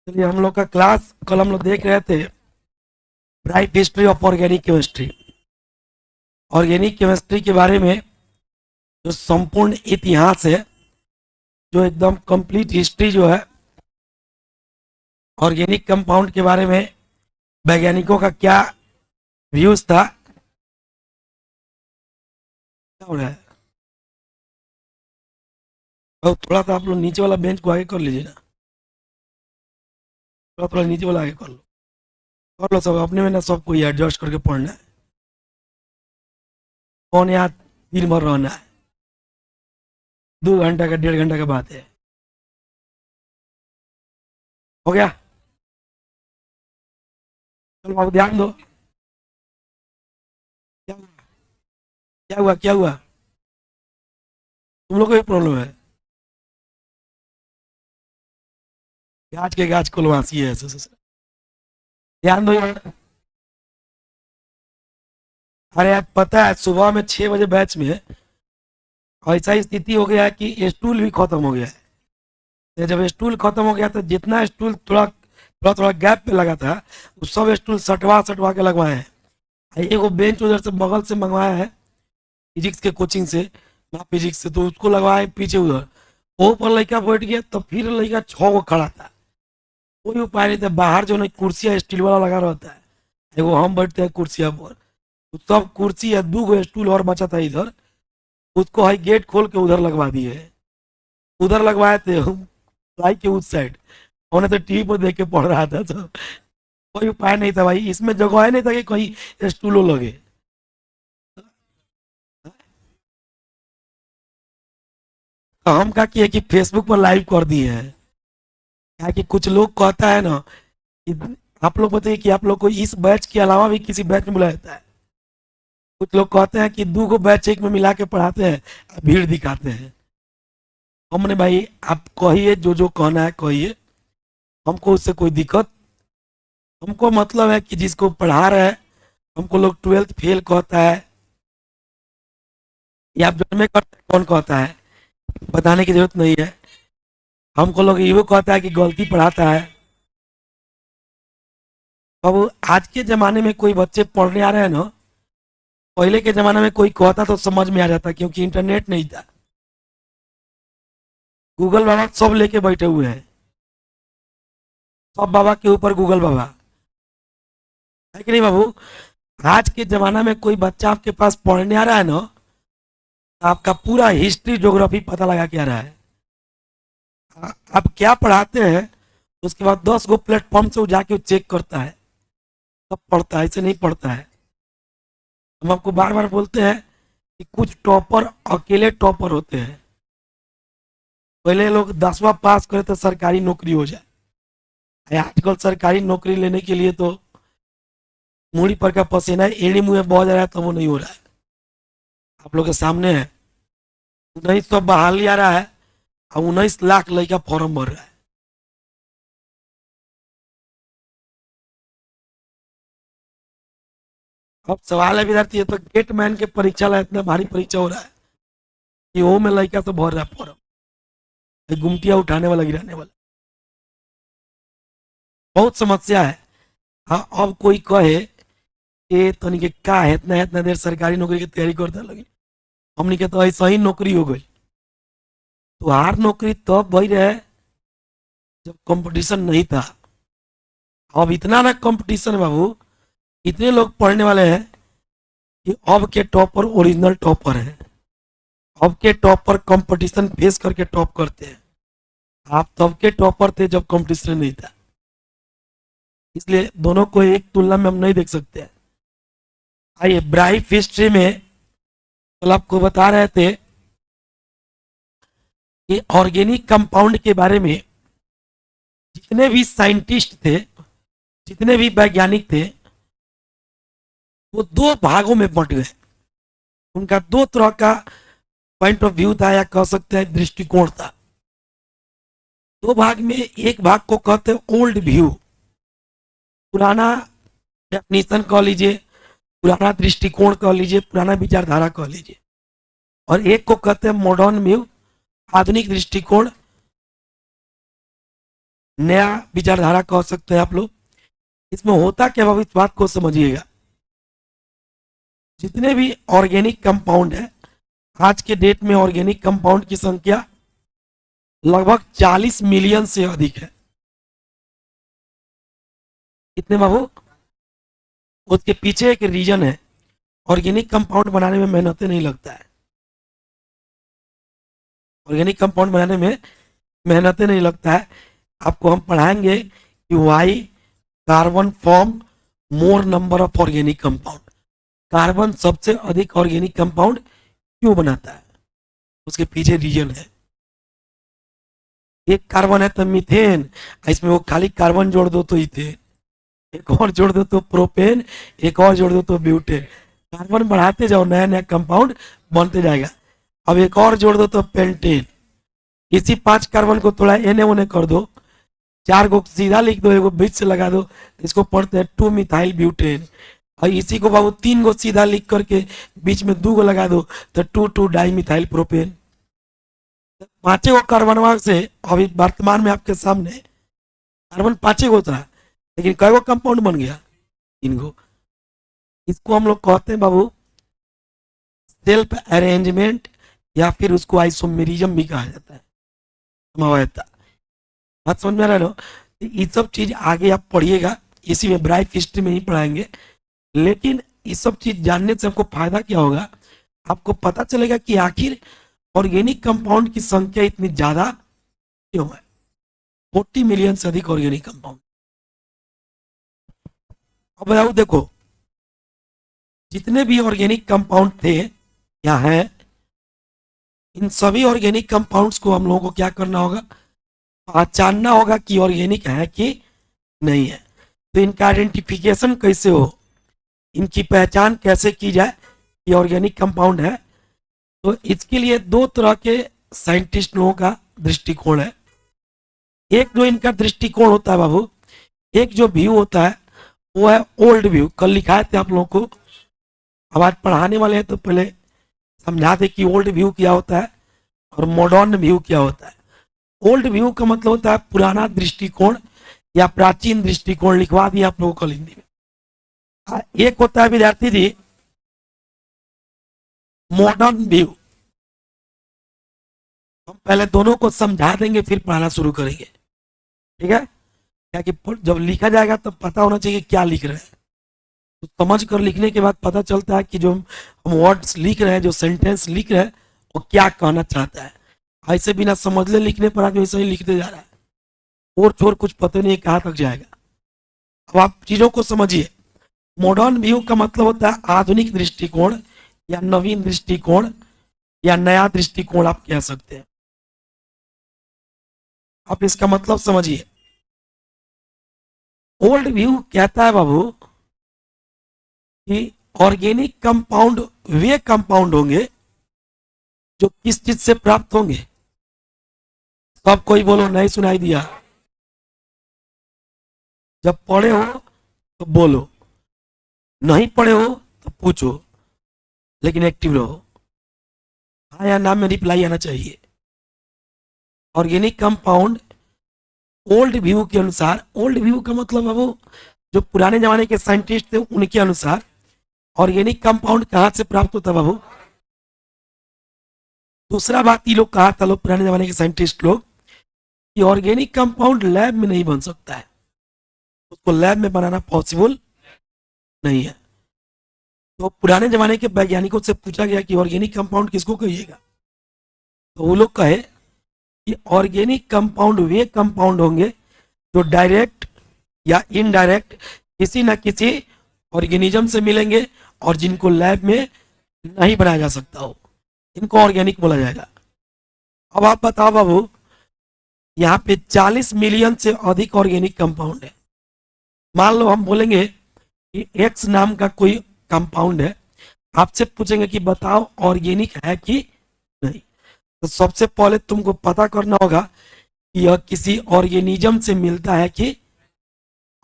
चलिए, हम लोग का क्लास कल हम लोग देख रहे थे bright history of organic chemistry. Organic chemistry के बारे में जो संपूर्ण इतिहास है, जो एकदम कंप्लीट हिस्ट्री जो है ऑर्गेनिक कंपाउंड के बारे में, वैज्ञानिकों का क्या व्यूज था, क्या हो रहा है। और थोड़ा सा आप लोग नीचे वाला बेंच को आगे कर लीजिए ना, थोड़ा थोड़ा नीचे वाला आगे कर लो सब अपने में ना, सबको ये एडजस्ट करके पढ़ना है। कौन यहाँ दिन भर रहना है, 2 घंटा का 1.5 घंटा का बात है। हो गया, चलो बाबू ध्यान दो। क्या हुआ, क्या हुआ, क्या हुआ? तुम लोग को भी प्रॉब्लम है? गाछ के गाछ कुलवासी है ऐसे ऐसे। ध्यान दो यार। अरे यार, पता है सुबह में 6 बजे बैच में ऐसा स्थिति हो गया है कि स्टूल भी खत्म हो गया है। तो जब स्टूल खत्म हो गया तो जितना स्टूल थोड़ा थोड़ा थोड़ा गैप पे लगा था, वो सब स्टूल सटवा सटवा के लगवाए हैं। एक वो बेंच उधर से बगल से मंगवाया है, फिजिक्स के कोचिंग से, वहाँ फिजिक्स से, तो उसको लगवाए पीछे उधर। वो पर लड़का बैठ गया तो फिर लड़का 6 को खड़ा था। कोई उपाय नहीं था, बाहर जो नहीं कुर्सियाँ स्टील वाला लगा रहता है, एगो हम बैठते हैं कुर्सिया पर। तो सब कुर्सी है, 2 गो स्टूल और बचा था इधर, उसको हाई गेट खोल के उधर लगवा दिए। उधर लगवाए थे फ्लाई के उस साइड। उन्हें तो टीवी पर देख के पढ़ रहा था, तो कोई उपाय नहीं था भाई, इसमें जगह नहीं था कि कहीं स्टूलों लगे। तो हम क्या किए कि फेसबुक पर लाइव कर दिए हैं। क्या कि कुछ लोग कहता है ना कि आप लोग बताइए कि आप लोग को इस बैच के अलावा भी किसी बैच में बुलाया जाता है। कुछ लोग कहते हैं कि 2 गो बैच एक में मिला के पढ़ाते हैं, भीड़ दिखाते हैं। हमने भाई आप कहिए, जो कहना है कहिए, हमको उससे कोई दिक्कत। हमको मतलब है कि जिसको पढ़ा रहे हैं, हमको लोग 12th फेल कहता है या आप जन्मे करते हैं कौन कहता है, बताने की जरूरत नहीं है। हमको लोग ये कहता है कि गलती पढ़ाता है। अब आज के ज़माने में कोई बच्चे पढ़ने आ रहे हैं ना, पहले के ज़माने में कोई कहता तो समझ में आ जाता, क्योंकि इंटरनेट नहीं था। गूगल बाबा सब लेके बैठे हुए हैं, सब बाबा के ऊपर गूगल बाबा है कि नहीं बाबू। आज के ज़माना में कोई बच्चा आपके पास पढ़ने आ रहा है ना, तो आपका पूरा हिस्ट्री ज्योग्राफी पता लगा के आ रहा है। आप क्या पढ़ाते हैं, उसके बाद 10 गो प्लेटफॉर्म से वो जाके चेक करता है, तब पढ़ता है, ऐसे नहीं पढ़ता है। हम आपको बार बार बोलते हैं कि कुछ टॉपर अकेले टॉपर होते हैं। पहले लोग 10वां पास करे तो सरकारी नौकरी हो जाए, आजकल सरकारी नौकरी लेने के लिए तो मूड़ी पर का पसीना एड़ी मुंह में बह जा रहा है, तो वो नहीं हो रहा है। आप लोग के सामने है, 1900 बहाली आ रहा है और 19 लाख लड़का फॉर्म भर रहा है। अब सवाल है विद्यार्थी, ये तो गेट मैन के परीक्षा ला इतना भारी परीक्षा हो रहा है कि वो में लड़का तो भर रहा है फॉर्म, गुमटिया उठाने वाला गिराने वाला। बहुत समस्या है। हाँ, अब कोई कहे कि तनी के का है, इतना इतना देर सरकारी नौकरी की तैयारी करता लगी, हमने के तो ऐसा ही नौकरी हो गई। तो हर नौकरी तब भई रहे जब कंपटीशन नहीं था। अब इतना ना कंपटीशन है बाबू, इतने लोग पढ़ने वाले हैं कि अब के टॉपर ओरिजिनल टॉपर है। अब के टॉपर कंपटीशन फेस करके टॉप करते हैं। आप तब के टॉपर थे जब कंपटीशन नहीं था, इसलिए दोनों को एक तुलना में हम नहीं देख सकते हैं। आइए, ब्राइट हिस्ट्री में कल आपको बता रहे थे कि ऑर्गेनिक कंपाउंड के बारे में जितने भी साइंटिस्ट थे, जितने भी वैज्ञानिक थे, वो 2 भागों में बंट गए। उनका 2 तरह का पॉइंट ऑफ व्यू था, या कह सकते हैं दृष्टिकोण था। 2 भाग में, एक भाग को कहते हैं ओल्ड व्यू, पुराना डेफिनेशन कह लीजिए, पुराना दृष्टिकोण कह लीजिए, पुराना विचारधारा कह लीजिए। और एक को कहते हैं मॉडर्न व्यू, आधुनिक दृष्टिकोण, नया विचारधारा कह सकते हैं आप लोग। इसमें होता क्या बाबू, इस बात को समझिएगा। जितने भी ऑर्गेनिक कंपाउंड है, आज के डेट में ऑर्गेनिक कंपाउंड की संख्या लगभग 40 मिलियन से अधिक है। कितने बाबू? उसके पीछे एक रीजन है, ऑर्गेनिक कंपाउंड बनाने में मेहनत नहीं लगता है। ऑर्गेनिक कंपाउंड बनाने में मेहनत नहीं लगता है। आपको हम पढ़ाएंगे कि why carbon form more number of organic compound. Carbon सबसे अधिक ऑर्गेनिक कंपाउंड क्यों बनाता है, उसके पीछे रीजन है। एक कार्बन है तो मीथेन, इसमें वो खाली कार्बन जोड़ दो तो इथेन, एक और जोड़ दो तो प्रोपेन, एक और जोड़ दो तो ब्यूटेन। कार्बन बढ़ाते जाओ, नया नया कंपाउंड बनते जाएगा। अब एक और जोड़ दो तो पेंटेन। इसी 5 कार्बन को थोड़ा एने ओने कर दो, 4 को सीधा लिख दो, एगो बीच से लगा दो, इसको पढ़ते हैं 2 मिथाइल ब्यूटेन। और इसी को बाबू 3 को सीधा लिख करके बीच में 2 को लगा दो तो 2 डाई मिथाइल प्रोपेन। 5 को कार्बन से अभी वर्तमान में आपके सामने कार्बन 5 को था, लेकिन कई कंपाउंड बन गया? 3 को। इसको हम लोग कहते हैं बाबू सेल्फ अरेंजमेंट, या फिर उसको आइसोमेरिज्म भी कहा जाता है, समवायता। बात समझ में आ रहा है ना? ये सब चीज आगे आप पढ़िएगा, इसी में ब्राइट हिस्ट्री में ही पढ़ाएंगे। लेकिन ये सब चीज जानने से आपको फायदा क्या होगा, आपको पता चलेगा कि आखिर ऑर्गेनिक कंपाउंड की संख्या इतनी ज्यादा क्यों है। 40 मिलियन से अधिक ऑर्गेनिक कंपाउंड। अब बताओ, देखो जितने भी ऑर्गेनिक कंपाउंड थे या हैं, इन सभी ऑर्गेनिक कंपाउंड्स को हम लोगों को क्या करना होगा, पहचानना होगा कि ऑर्गेनिक है कि नहीं है। तो इनका आइडेंटिफिकेशन कैसे हो, इनकी पहचान कैसे की जाए ये ऑर्गेनिक कंपाउंड है, तो इसके लिए 2 तरह के साइंटिस्ट लोगों का दृष्टिकोण है। एक जो इनका दृष्टिकोण होता है बाबू, एक जो व्यू होता है वो है ओल्ड व्यू। कल लिखाए थे आप लोगों को, अब आज पढ़ाने वाले हैं तो पहले समझा दे कि ओल्ड व्यू क्या होता है और मॉडर्न व्यू क्या होता है। ओल्ड व्यू का मतलब होता है पुराना दृष्टिकोण या प्राचीन दृष्टिकोण, लिखवा दिया आप लोगों को हिंदी में। एक होता है विद्यार्थी जी मॉडर्न व्यू। हम पहले दोनों को समझा देंगे फिर पढ़ाना शुरू करेंगे, ठीक है? क्या कि जब लिखा जाएगा तब पता होना चाहिए क्या लिख रहे हैं। तो समझ कर लिखने के बाद पता चलता है कि जो हम वर्ड्स लिख रहे हैं, जो सेंटेंस लिख रहे हैं, वो क्या कहना चाहता है। ऐसे बिना समझ ले लिखने पर आदमी ऐसे ही लिखते जा रहा है, और छोर कुछ पता नहीं कहाँ तक जाएगा। अब आप चीजों को समझिए। मॉडर्न व्यू का मतलब होता है आधुनिक दृष्टिकोण या नवीन दृष्टिकोण या नया दृष्टिकोण आप कह सकते हैं। आप इसका मतलब समझिए। ओल्ड व्यू कहता है बाबू कि ऑर्गेनिक कंपाउंड वे कंपाउंड होंगे जो किस चीज से प्राप्त होंगे। सब कोई बोलो, नहीं सुनाई दिया? जब पढ़े हो तो बोलो, नहीं पढ़े हो तो पूछो, लेकिन एक्टिव रहो। हाँ या ना में रिप्लाई आना चाहिए। ऑर्गेनिक कंपाउंड ओल्ड व्यू के अनुसार, ओल्ड व्यू का मतलब है वो जो पुराने जमाने के साइंटिस्ट थे उनके अनुसार ऑर्गेनिक कंपाउंड कहां से प्राप्त होता है बाबू। दूसरा बात ये लोग कहा था, लोग पुराने जमाने के साइंटिस्ट लोग, कि ऑर्गेनिक कंपाउंड लैब में नहीं बन सकता है, उसको लैब में बनाना पॉसिबल नहीं है। तो पुराने जमाने के वैज्ञानिकों से पूछा गया कि ऑर्गेनिक कंपाउंड किसको कहिएगा, तो वो लोग कहे कि ऑर्गेनिक कंपाउंड वे कंपाउंड होंगे जो डायरेक्ट या इनडायरेक्ट किसी न किसी ऑर्गेनिज्म से मिलेंगे और जिनको लैब में नहीं बनाया जा सकता हो, इनको ऑर्गेनिक बोला जाएगा। अब आप बताओ बाबू, यहाँ पे 40 मिलियन से अधिक ऑर्गेनिक कंपाउंड है। मान लो हम बोलेंगे कि एक्स नाम का कोई कंपाउंड है, आपसे पूछेंगे कि बताओ ऑर्गेनिक है कि नहीं। तो सबसे पहले तुमको पता करना होगा कि यह किसी ऑर्गेनिज्म से मिलता है कि,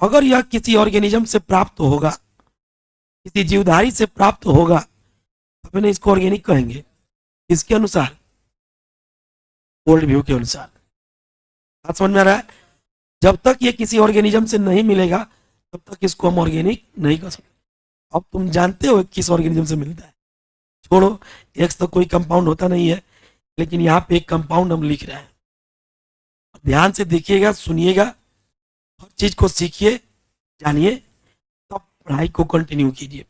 अगर यह किसी ऑर्गेनिज्म से प्राप्त होगा, किसी जीवधारी से प्राप्त होगा, तो अपने इसको ऑर्गेनिक कहेंगे। इसके अनुसार, ओल्ड व्यू के अनुसार। बात समझ में आ रहा है? जब तक ये किसी ऑर्गेनिज्म से नहीं मिलेगा तब तक इसको हम ऑर्गेनिक नहीं कर सकते। अब तुम जानते हो किस ऑर्गेनिज्म से मिलता है, छोड़ो, एक्स तो कोई कंपाउंड होता नहीं है, लेकिन यहाँ पे एक कंपाउंड हम लिख रहे हैं। ध्यान से देखिएगा, सुनिएगा, हर चीज को सीखिए, जानिए, तब पढ़ाई को कंटिन्यू कीजिए।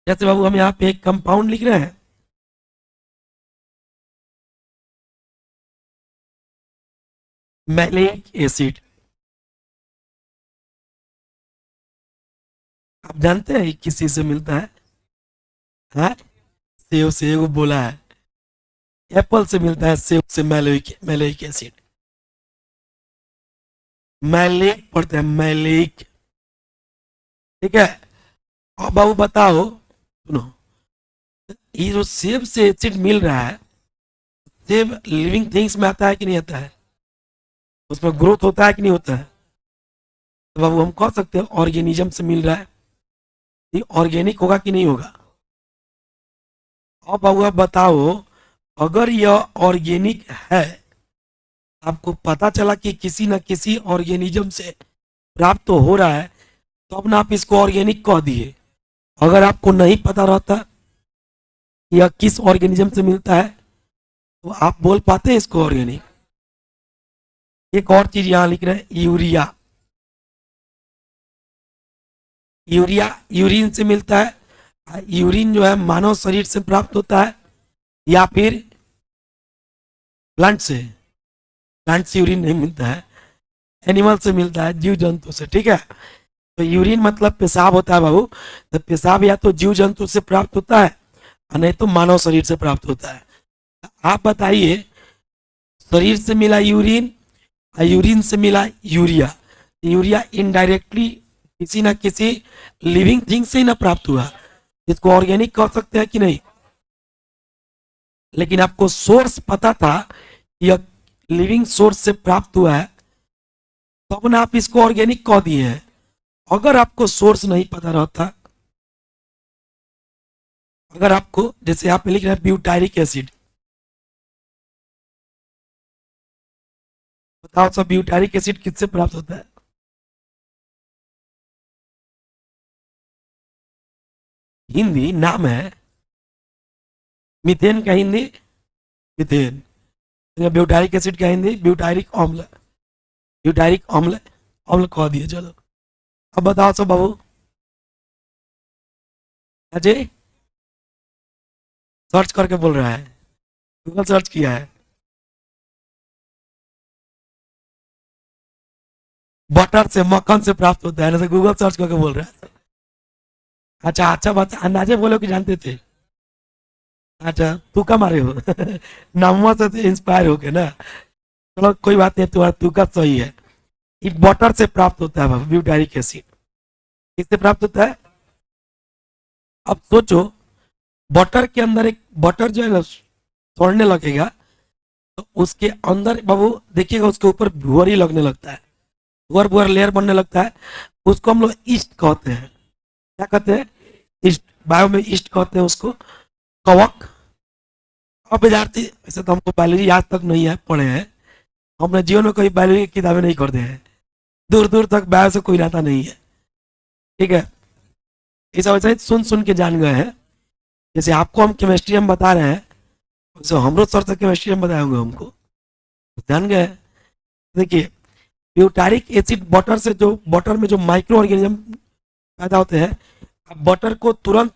जैसे बाबू हम यहाँ पे एक कंपाउंड लिख रहे हैं, मैलिक एसिड। आप जानते हैं किस चीज से मिलता है? हाँ, सेब से, एगो बोला है, एप्पल से मिलता है, सेब से मैलिक मैलिक एसिड। मैलिक पढ़ते हैं, मैलिक। ठीक है। अब बाबू बताओ, सुनो, ये जो सेब से एसिड मिल रहा है, सेब लिविंग थिंग्स में आता है कि नहीं आता है? उसमें ग्रोथ होता है कि नहीं होता है? तो बाबू हम कह सकते हैं ऑर्गेनिज्म से मिल रहा है, ये ऑर्गेनिक होगा कि नहीं होगा? अब बाबू आप बताओ, अगर यह ऑर्गेनिक है, आपको पता चला कि किसी न किसी ऑर्गेनिज्म से प्राप्त तो हो रहा है, तो अब ना आप इसको ऑर्गेनिक कह दिए। अगर आपको नहीं पता रहता कि यह किस ऑर्गेनिज्म से मिलता है, तो आप बोल पाते हैं इसको ऑर्गेनिक? एक और चीज यहां लिख रहे हैं, यूरिया। यूरिया यूरिन से मिलता है। यूरिन जो है मानव शरीर से प्राप्त होता है या फिर प्लांट से? प्लांट से यूरिन नहीं मिलता है, एनिमल से मिलता है, जीव जंतु से। ठीक है। तो यूरिन मतलब पेशाब होता है बाबू। तो पेशाब या तो जीव जंतु से प्राप्त होता है और नहीं तो मानव शरीर से प्राप्त होता है। आप बताइए, शरीर से मिला यूरिन और यूरिन से मिला यूरिया, यूरिया इनडायरेक्टली किसी ना किसी लिविंग थिंग से ही ना प्राप्त हुआ, इसको ऑर्गेनिक कह सकते हैं कि नहीं? लेकिन आपको सोर्स पता था कि यह लिविंग सोर्स से प्राप्त हुआ है, तो अब ना आप इसको ऑर्गेनिक कह दिए हैं। अगर आपको सोर्स नहीं पता रहता, अगर आपको, जैसे आप लिख रहे हैं ब्यूटायरिक एसिड, बताओ सब ब्यूटायरिक एसिड किससे प्राप्त होता है? हिंदी नाम है, मीथेन का हिंदी मीथेन, ब्यूटारिक एसिड का हिंदी ब्यूटारिक अम्ल। ब्यूटारिक अम्ल, अम्ल कह दिए। चलो अब बताओ सब बाबू, अजय सर्च करके बोल रहा है, गूगल सर्च किया है। बटर से, मक्खन से प्राप्त होता है, जैसे गूगल सर्च करके बोल रहा है। अच्छा अच्छा बात, अंदाजे बोलो कि जानते थे? अच्छा, तू का मारे हो नामवा से तो इंस्पायर हो गए ना। चलो कोई बात नहीं, तुम्हारा तू का सही है। ये बटर से प्राप्त होता है बाबू, ब्यूटारिक एसिड। किससे प्राप्त होता है? अब सोचो, बटर के अंदर एक, बटर जो है ना छोड़ने लगेगा, तो उसके अंदर बाबू देखिएगा उसके ऊपर भुअर ही लगने लगता है, भुअर भुअर लेयर बनने लगता है। उसको हम लोग ईस्ट कहते हैं। क्या कहते हैं? ईस्ट, बायो में ईस्ट कहते हैं उसको, कवक। अब विद्यार्थी, वैसे तो हमको बायोलॉजी आज तक नहीं है, पढ़े हैं, हमने जीवन में कभी बायोलॉजी की किताबें नहीं पढ़ते हैं, दूर दूर तक बायो से कोई नाता नहीं है। ठीक है। इस वजह से सुन सुन के जान गए हैं। जैसे आपको हम केमिस्ट्री हम बता रहे हैं, वैसे हमरो सर से केमिस्ट्री हम बताए होंगे हमको, जान गए। देखिए, ब्यूटारिक एसिड बटर से, जो बटर में जो माइक्रो ऑर्गेनिज्म पैदा होते हैं, आप बटर को तुरंत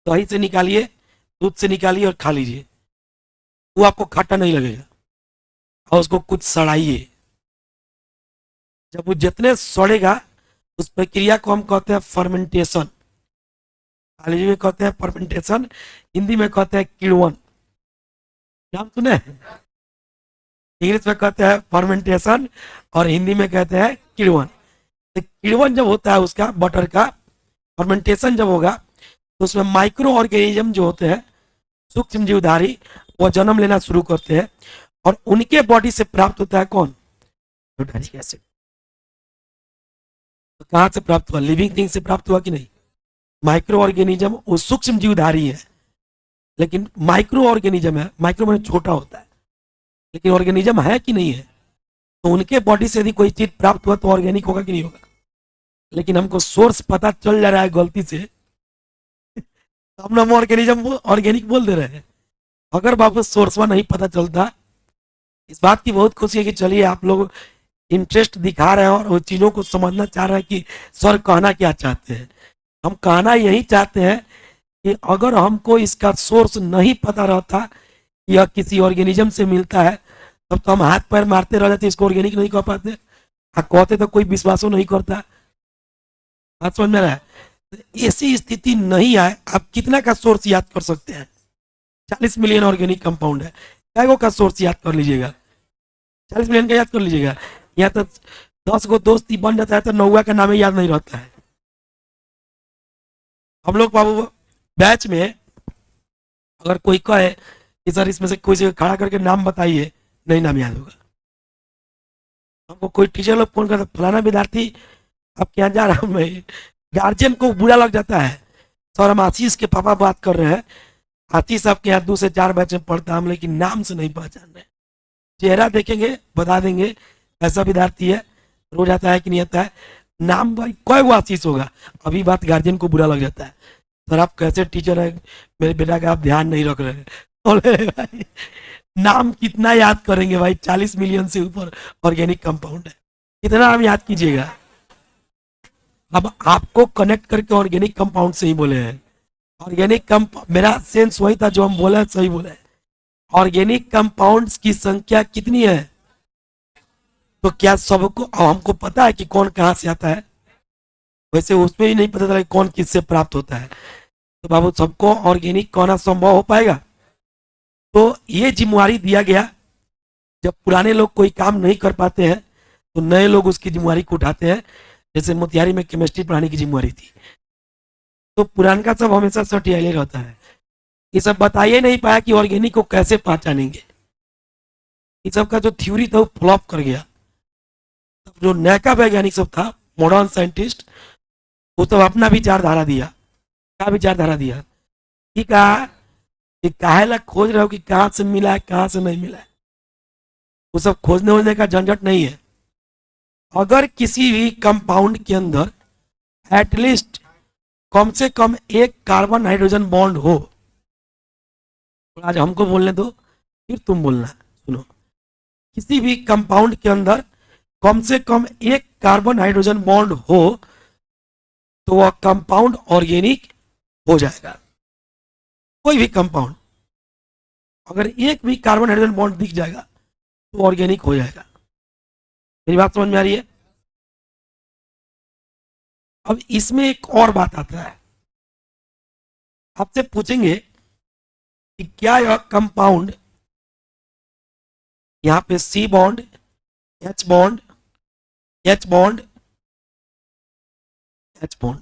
दही से निकालिए, दूध से निकालिए और खा लीजिए, वो आपको खट्टा नहीं लगेगा। और उसको कुछ सड़ाइए, जब वो जितने सड़ेगा, उस प्रक्रिया को हम कहते हैं फर्मेंटेशन। अंग्रेजी में कहते हैं फर्मेंटेशन, हिंदी में कहते हैं किण्वन। नाम सुने? इंग्लिश में कहते हैं फर्मेंटेशन और हिंदी में कहते हैं किण्वन। तो किण्वन जब होता है उसका, बटर का फर्मेंटेशन जब होगा, तो उसमें माइक्रो ऑर्गेनिज्म जो होते हैं, सूक्ष्म जीवधारी, वो जन्म लेना शुरू करते हैं और उनके बॉडी से प्राप्त होता है कौन? Butyric acid. तो कहां से प्राप्त हुआ? लिविंग थिंग से प्राप्त हुआ कि नहीं? माइक्रो ऑर्गेनिज्म वो सूक्ष्म जीवधारी है, लेकिन माइक्रो ऑर्गेनिज्म है, माइक्रो में छोटा होता है, लेकिन ऑर्गेनिज्म है कि नहीं है? तो उनके बॉडी से यदि कोई चीज प्राप्त हुआ तो ऑर्गेनिक होगा कि नहीं होगा। लेकिन हमको सोर्स पता चल जा रहा है गलती से, तो हम नाम ऑर्गेनिज्म ऑर्गेनिक बोल दे रहे हैं। अगर बाबू सोर्स वा नहीं पता चलता, इस बात की बहुत खुशी है कि चलिए आप लोग इंटरेस्ट दिखा रहे हैं और वो चीज़ों को समझना चाह रहे हैं कि सर कहना क्या चाहते हैं। हम कहना यही चाहते हैं कि अगर हमको इसका सोर्स नहीं पता रहता कि यह किसी ऑर्गेनिज्म से मिलता है, तब तो हम हाथ पैर मारते रह जाते, इसको ऑर्गेनिक नहीं कह पाते। कहते तो कोई विश्वासों नहीं करता। बात समझ में रहा है? ऐसी स्थिति नहीं आए। आप कितना का सोर्स याद कर सकते हैं? 40 मिलियन ऑर्गेनिक कंपाउंड है, कैगो का सोर्स याद कर लीजिएगा? 40 मिलियन का याद कर लीजिएगा। या तो 10 गो दोस्ती बन जाता है तो 9 का नाम ही याद नहीं रहता है। हम लोग बाबू बैच में अगर कोई कहे कि सर इसमें से कोई से खड़ा करके नाम बताइए, नहीं नाम याद होगा। हमको कोई टीचर लोग फोन करता, फलाना विद्यार्थी अब क्या जा रहा हूँ मैं, गार्जियन को बुरा लग जाता है। सर हम आशीष के पापा बात कर रहे हैं, आशीष आपके यहाँ 2 से 4 बैच में पढ़ता, हम लेकिन नाम से नहीं पहचान रहे। चेहरा देखेंगे बता देंगे ऐसा विद्यार्थी है, रोज आता है कि नहीं आता है। नाम भाई कोई वो आशीष होगा। अभी बात गार्जियन को बुरा लग जाता है, सर आप कैसे टीचर है, मेरे बेटा का आप ध्यान नहीं रख रहे हैं। भाई नाम कितना याद करेंगे भाई? 40 मिलियन से ऊपर ऑर्गेनिक कंपाउंड है, कितना नाम याद कीजिएगा? अब आपको कनेक्ट करके ऑर्गेनिक कंपाउंड से ही बोले हैं। ऑर्गेनिक कंपाउंड, मेरा सेंस वही था जो हम बोले, सही बोले। ऑर्गेनिक कंपाउंड्स की संख्या कितनी है? तो क्या सबको हमको पता है कि कौन कहाँ से आता है? वैसे उसमें ही नहीं पता चला कौन किससे प्राप्त होता है। तो बाबू सबको ऑर्गेनिक कहना संभव हो पाएगा? तो ये जिम्मेवारी दिया गया। जब पुराने लोग कोई काम नहीं कर पाते हैं तो नए लोग उसकी जिम्मेवारी को उठाते हैं। जैसे मोतिहारी में केमिस्ट्री पढ़ाने की जिम्मेवारी थी, तो पुराना सब हमेशा सटियाले रहता है। ये सब बताइए नहीं पाया कि ऑर्गेनिक को कैसे पहचानेंगे। इस सब का जो थ्योरी था वो फ्लॉप कर गया। जो नया वैज्ञानिक सब था, मॉडर्न साइंटिस्ट, वो सब अपना विचारधारा दिया। क्या विचारधारा दिया? कि कहा कि काहे ला खोज रहे हो कि कहाँ से मिला है कहाँ से नहीं मिला है। वो सब खोजने वोजने का झंझट नहीं है। अगर किसी भी कंपाउंड के अंदर एटलीस्ट कम से कम एक कार्बन हाइड्रोजन बॉन्ड हो, तो आज हमको बोलने दो फिर तुम बोलना। सुनो, किसी भी कंपाउंड के अंदर कम से कम एक कार्बन हाइड्रोजन बॉन्ड हो तो वह कंपाउंड ऑर्गेनिक हो जाएगा। कोई भी कंपाउंड अगर एक भी कार्बन हाइड्रोजन बॉन्ड दिख जाएगा तो ऑर्गेनिक हो जाएगा। मेरी बात समझ में आ रही है? अब इसमें एक और बात आता है। आपसे पूछेंगे कि क्या यह कंपाउंड, यहां पे C bond, H bond, H bond, H bond,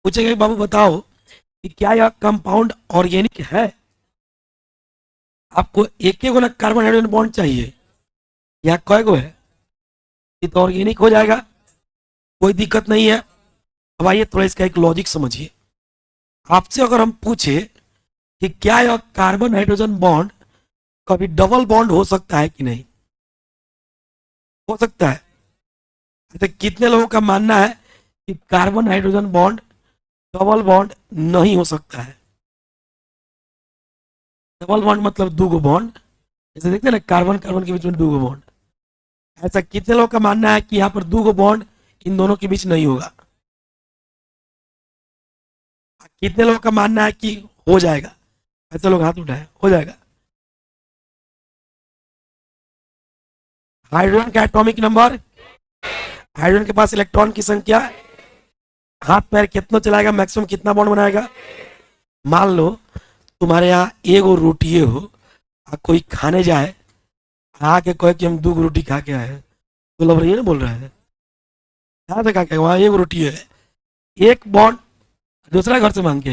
पूछेंगे बाबू बताओ कि क्या यह कंपाउंड ऑर्गेनिक है? आपको एक गो ना कार्बन हाइड्रोजन बॉन्ड चाहिए, या कय गो है? ये तो ऑर्गेनिक हो जाएगा, कोई दिक्कत नहीं है। अब आइए थोड़ा इसका एक लॉजिक समझिए। आपसे अगर हम पूछे कि क्या यह कार्बन हाइड्रोजन बॉन्ड कभी डबल बॉन्ड हो सकता है कि नहीं? हो सकता है। तो कितने लोगों का मानना है कि carbon hydrogen bond double bond नहीं हो सकता है? डबल बॉन्ड मतलब 2 गो बॉन्ड, जैसे देखते हैं ना कार्बन कार्बन के बीच में 2 गो बॉन्ड। ऐसा कितने लोगों का मानना है कि यहाँ पर 2 गो बॉन्ड इन दोनों के बीच नहीं होगा? कितने लोगों का मानना है कि हो जाएगा? ऐसे लोग हाथ उठाए, हो जाएगा। हाइड्रोजन का एटॉमिक नंबर, हाइड्रोजन के पास इलेक्ट्रॉन की संख्या, हाथ पैर कितना चलाएगा, मैक्सिमम कितना बॉन्ड बनाएगा। मान लो तुम्हारे यहाँ एगो रोटी हो और कोई खाने जाए, आके कहे कि हम 2 रोटी खा के आए, तो लग रही है ना, बोल रहा है यहाँ से खा के, वहाँ 1 रोटी है, 1 बॉन्ड दूसरा घर से मांग के।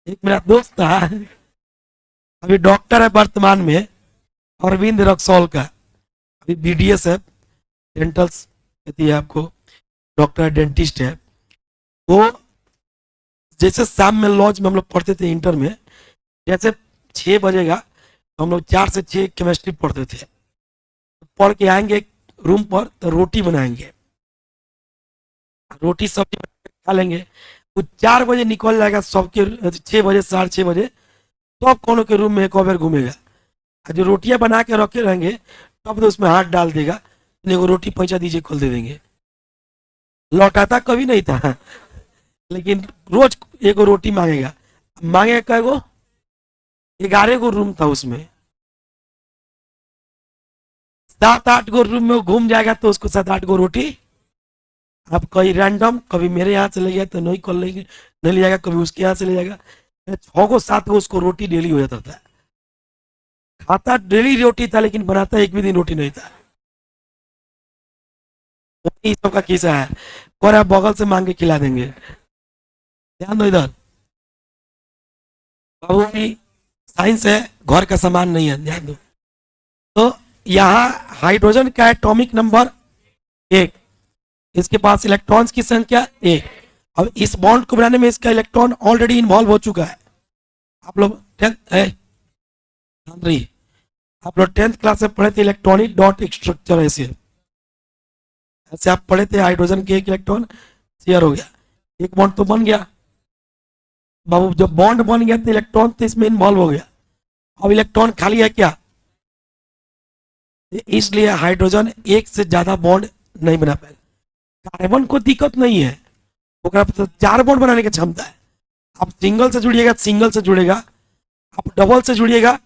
एक मेरा दोस्त था, अभी डॉक्टर है वर्तमान में, अरविंद रक्सौल का, अभी बीडीएस है, डेंटल कहती है आपको, डॉक्टर डेंटिस्ट है वो। जैसे शाम में लॉज में हम लोग पढ़ते थे इंटर में, जैसे 6 बजेगा तो हम लोग 4 से 6 केमिस्ट्री पढ़ते थे। पढ़ के आएंगे रूम पर तो रोटी बनाएंगे, रोटी सब्जी बना के खा लेंगे। वो 4 बजे निकल जाएगा सबके, 6 बजे 6:30 बजे तो अब कोनो के रूम में एक और बार घूमेगा। और जो रोटियां बना के रखे रहेंगे तब तो उसमें हाथ डाल देगा, को रोटी पहुंचा दीजिए, खोल दे देंगे। लौटाता कभी नहीं था लेकिन रोज एक रोटी मांगेगा। मांगेगा कै गो? 11 गो रूम था उसमें, 7-8 गो रूम में वो घूम जाएगा तो उसको 7-8 गो रोटी। अब कहीं रैंडम, कभी मेरे यहाँ से ले गया तो नहीं कर लेंगे, नहीं ले जाएगा, कभी उसके यहाँ से ले जाएगा। 6-7 गो उसको रोटी डेली हो जाता था। खाता डेली रोटी था लेकिन बनाता एक भी दिन रोटी नहीं था। वही सबका किस्सा है। और आप बगल से मांग के खिला देंगे। ध्यान दो इधर बाबू, साइंस है, घर का सामान नहीं है, ध्यान दो। तो यहाँ हाइड्रोजन का एटॉमिक नंबर 1, इसके पास इलेक्ट्रॉन्स की संख्या 1। अब इस बॉन्ड को बनाने में इसका इलेक्ट्रॉन ऑलरेडी इन्वॉल्व हो चुका है। आप लोग आप लोग 10th क्लास में पढ़े थे इलेक्ट्रॉनिक डॉट स्ट्रक्चर। ऐसे ऐसे आप पढ़े थे, हाइड्रोजन के एक इलेक्ट्रॉन शेयर हो गया, एक बॉन्ड तो बन गया बाबू। जब बॉन्ड बन गया तो इलेक्ट्रॉन तो इसमें इन्वॉल्व हो गया। अब इलेक्ट्रॉन खाली है क्या? इसलिए हाइड्रोजन एक से ज्यादा बॉन्ड नहीं बना पाएगा। कार्बन को दिक्कत नहीं है, तो 4 बॉन्ड बनाने की क्षमता है। आप सिंगल से जुड़िएगा, सिंगल से जुड़ेगा, आप डबल से जुड़िएगा,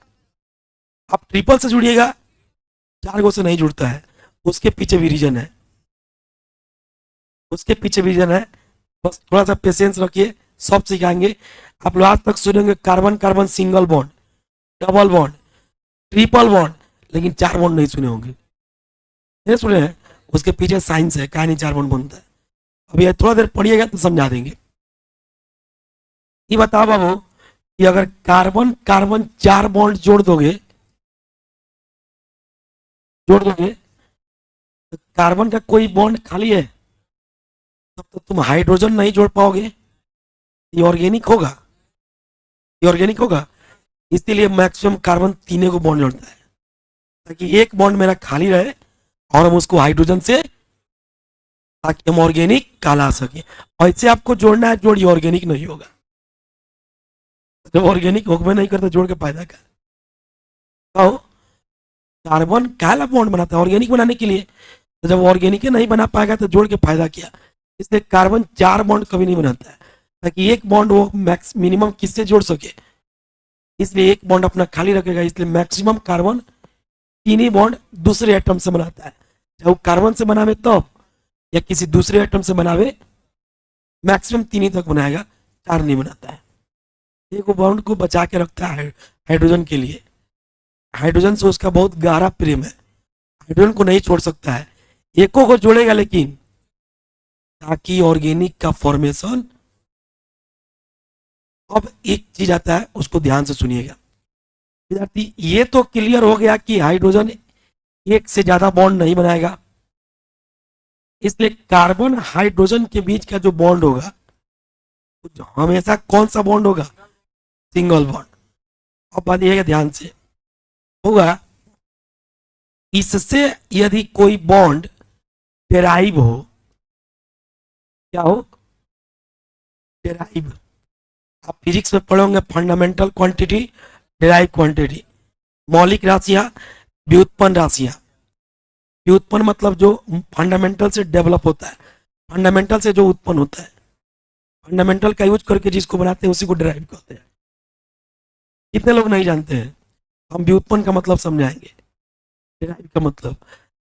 आप ट्रिपल से जुड़िएगा, 4 गो से नहीं जुड़ता है। उसके पीछे भी रीजन है, उसके पीछे भी रीजन है। बस थोड़ा सा पेशेंस रखिए, सब सिखाएंगे। आप लोग आज तक सुनेंगे carbon carbon single bond, double bond, triple bond, लेकिन 4 बॉन्ड नहीं सुने होंगे। नहीं सुने हैं? उसके पीछे साइंस है, कहानी 4 बॉन्ड बनता है। अभी ये थोड़ा देर पढ़िएगा तो समझा देंगे। ये बताओ बाबू कि अगर कार्बन कार्बन 4 बॉन्ड जोड़ दोगे तो कार्बन का कोई बॉन्ड खाली है, तब तो तुम हाइड्रोजन नहीं जोड़ पाओगे। ये ऑर्गेनिक होगा, ये ऑर्गेनिक होगा। इसीलिए मैक्सिमम कार्बन 3 को बॉन्ड जोड़ता है, ताकि एक बॉन्ड मेरा खाली रहे और हम उसको हाइड्रोजन से, ताकि हम ऑर्गेनिक कहला सके। ऐसे आपको जोड़ना है, जोड़िए, ऑर्गेनिक नहीं होगा। जब ऑर्गेनिक होगा नहीं करते जोड़ के फायदा क्या? कहो, कार्बन काला बॉन्ड बनाता है ऑर्गेनिक बनाने के लिए, तो जब ऑर्गेनिक नहीं बना पाएगा तो जोड़ के फायदा क्या? इसलिए कार्बन 4 बॉन्ड कभी नहीं बनाता है, ताकि एक बॉन्ड वो मैक्स मिनिमम किससे जोड़ सके। इसलिए एक बॉन्ड अपना खाली रखेगा। इसलिए मैक्सिमम कार्बन 3 ही बॉन्ड दूसरे एटम से बनाता है। चाहे वो कार्बन से बनावे तब या किसी दूसरे एटम से बनावे, मैक्सिमम 3 ही तक बनाएगा, 4 नहीं बनाता है। एक बॉन्ड को बचा के रखता है हाइड्रोजन के लिए। हाइड्रोजन से उसका बहुत गहरा प्रेम है, हाइड्रोजन को नहीं छोड़ सकता है। एको को जोड़ेगा लेकिन, ताकि ऑर्गेनिक का फॉर्मेशन। अब एक चीज आता है, उसको ध्यान से सुनिएगा विद्यार्थी। ये तो क्लियर हो गया कि हाइड्रोजन एक से ज्यादा बॉन्ड नहीं बनाएगा, इसलिए कार्बन हाइड्रोजन के बीच का जो बॉन्ड होगा हमेशा कौन सा बॉन्ड होगा? Single bond. अब बताइएगा ध्यान से, होगा इससे यदि कोई बॉन्ड डेराइव हो, क्या हो? डेराइव। आप फिजिक्स में पढ़ोगे फंडामेंटल क्वांटिटी, डेराइव क्वांटिटी। मौलिक राशियां, व्युत्पन्न राशियां। व्युत्पन्न मतलब जो फंडामेंटल से डेवलप होता है, फंडामेंटल से जो उत्पन्न होता है। फंडामेंटल का यूज करके जिसको बनाते हैं उसी को डेराइव कहते हैं। कितने लोग नहीं जानते हैं? हम व्युत्पन्न का मतलब समझाएंगे, डेराइव का मतलब।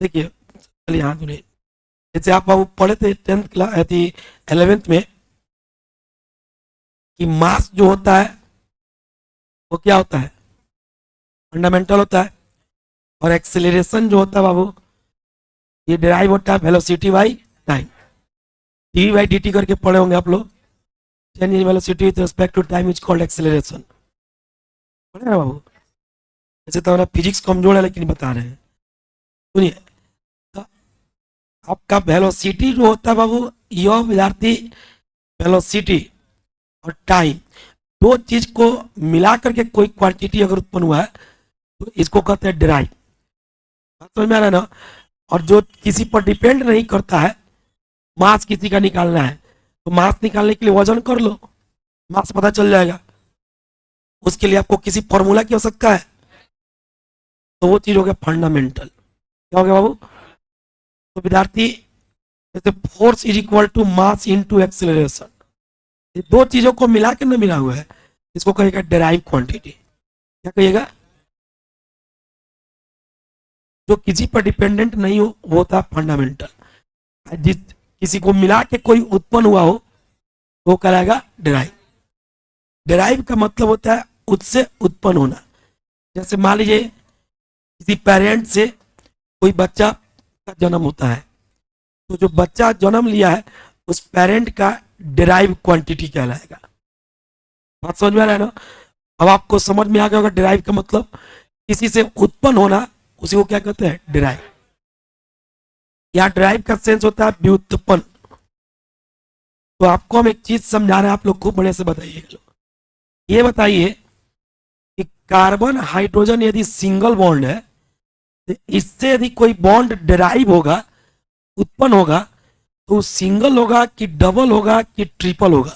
देखिए, चलिए हाँ सुनिए। जैसे आप बाबू पढ़े थे 10th क्लास 11th में कि मास जो होता है वो क्या होता है? फंडामेंटल होता है। और एक्सेलरेशन जो होता है बाबू, ये डेराइव होता है velocity by time. D by D T करके पढ़े होंगे आप लोग। Change in velocity with respect to time is called acceleration. पढ़े ना बाबू? ऐसे तो हमारा फिजिक्स कमजोर है लेकिन बता रहे हैं। सुनिए, आपका वेलोसिटी जो होता है बाबू, यह विद्यार्थी वेलोसिटी और टाइम दो चीज को मिला करके कोई क्वांटिटी अगर उत्पन्न हुआ है तो इसको कहते हैं डेराइव। बात समझ में आ रहा है ना। और जो किसी पर डिपेंड नहीं करता है, मास किसी का निकालना है तो मास निकालने के लिए वजन कर लो, मास पता चल जाएगा। उसके लिए आपको किसी फॉर्मूला की आवश्यकता है, तो वो चीज हो गया फंडामेंटल। क्या हो गया बाबू? तो विद्यार्थी, जैसे force is equal to mass into acceleration, ये दो चीजों को मिला के ना मिला हुआ है, इसको कहेगा डेराइव क्वांटिटी। क्या कहिएगा? जो किसी पर डिपेंडेंट नहीं हो वो होता है फंडामेंटल। जिस किसी को मिला के कोई उत्पन्न हुआ हो वो कहलाएगा डेराइव। डेराइव का मतलब होता है उससे उत्पन्न होना। जैसे मान लीजिए किसी पेरेंट से कोई बच्चा का जन्म होता है, तो जो बच्चा जन्म लिया है उस पेरेंट का डेराइव क्वांटिटी कहलाएगा। बात समझ में आ रहा है ना। अब आपको समझ में आ गया होगा डेराइव का मतलब किसी से उत्पन्न होना, उसी को क्या कहते हैं? डेराइव। यहाँ डेराइव का सेंस होता है व्युत्पन्न। तो आपको हम एक चीज समझा रहे हैं, आप लोग खूब बढ़िया से बताइए। ये बताइए कि कार्बन हाइड्रोजन यदि सिंगल बॉन्ड है तो इससे यदि कोई बॉन्ड डेराइव होगा, उत्पन्न होगा, तो सिंगल होगा कि डबल होगा कि ट्रिपल होगा?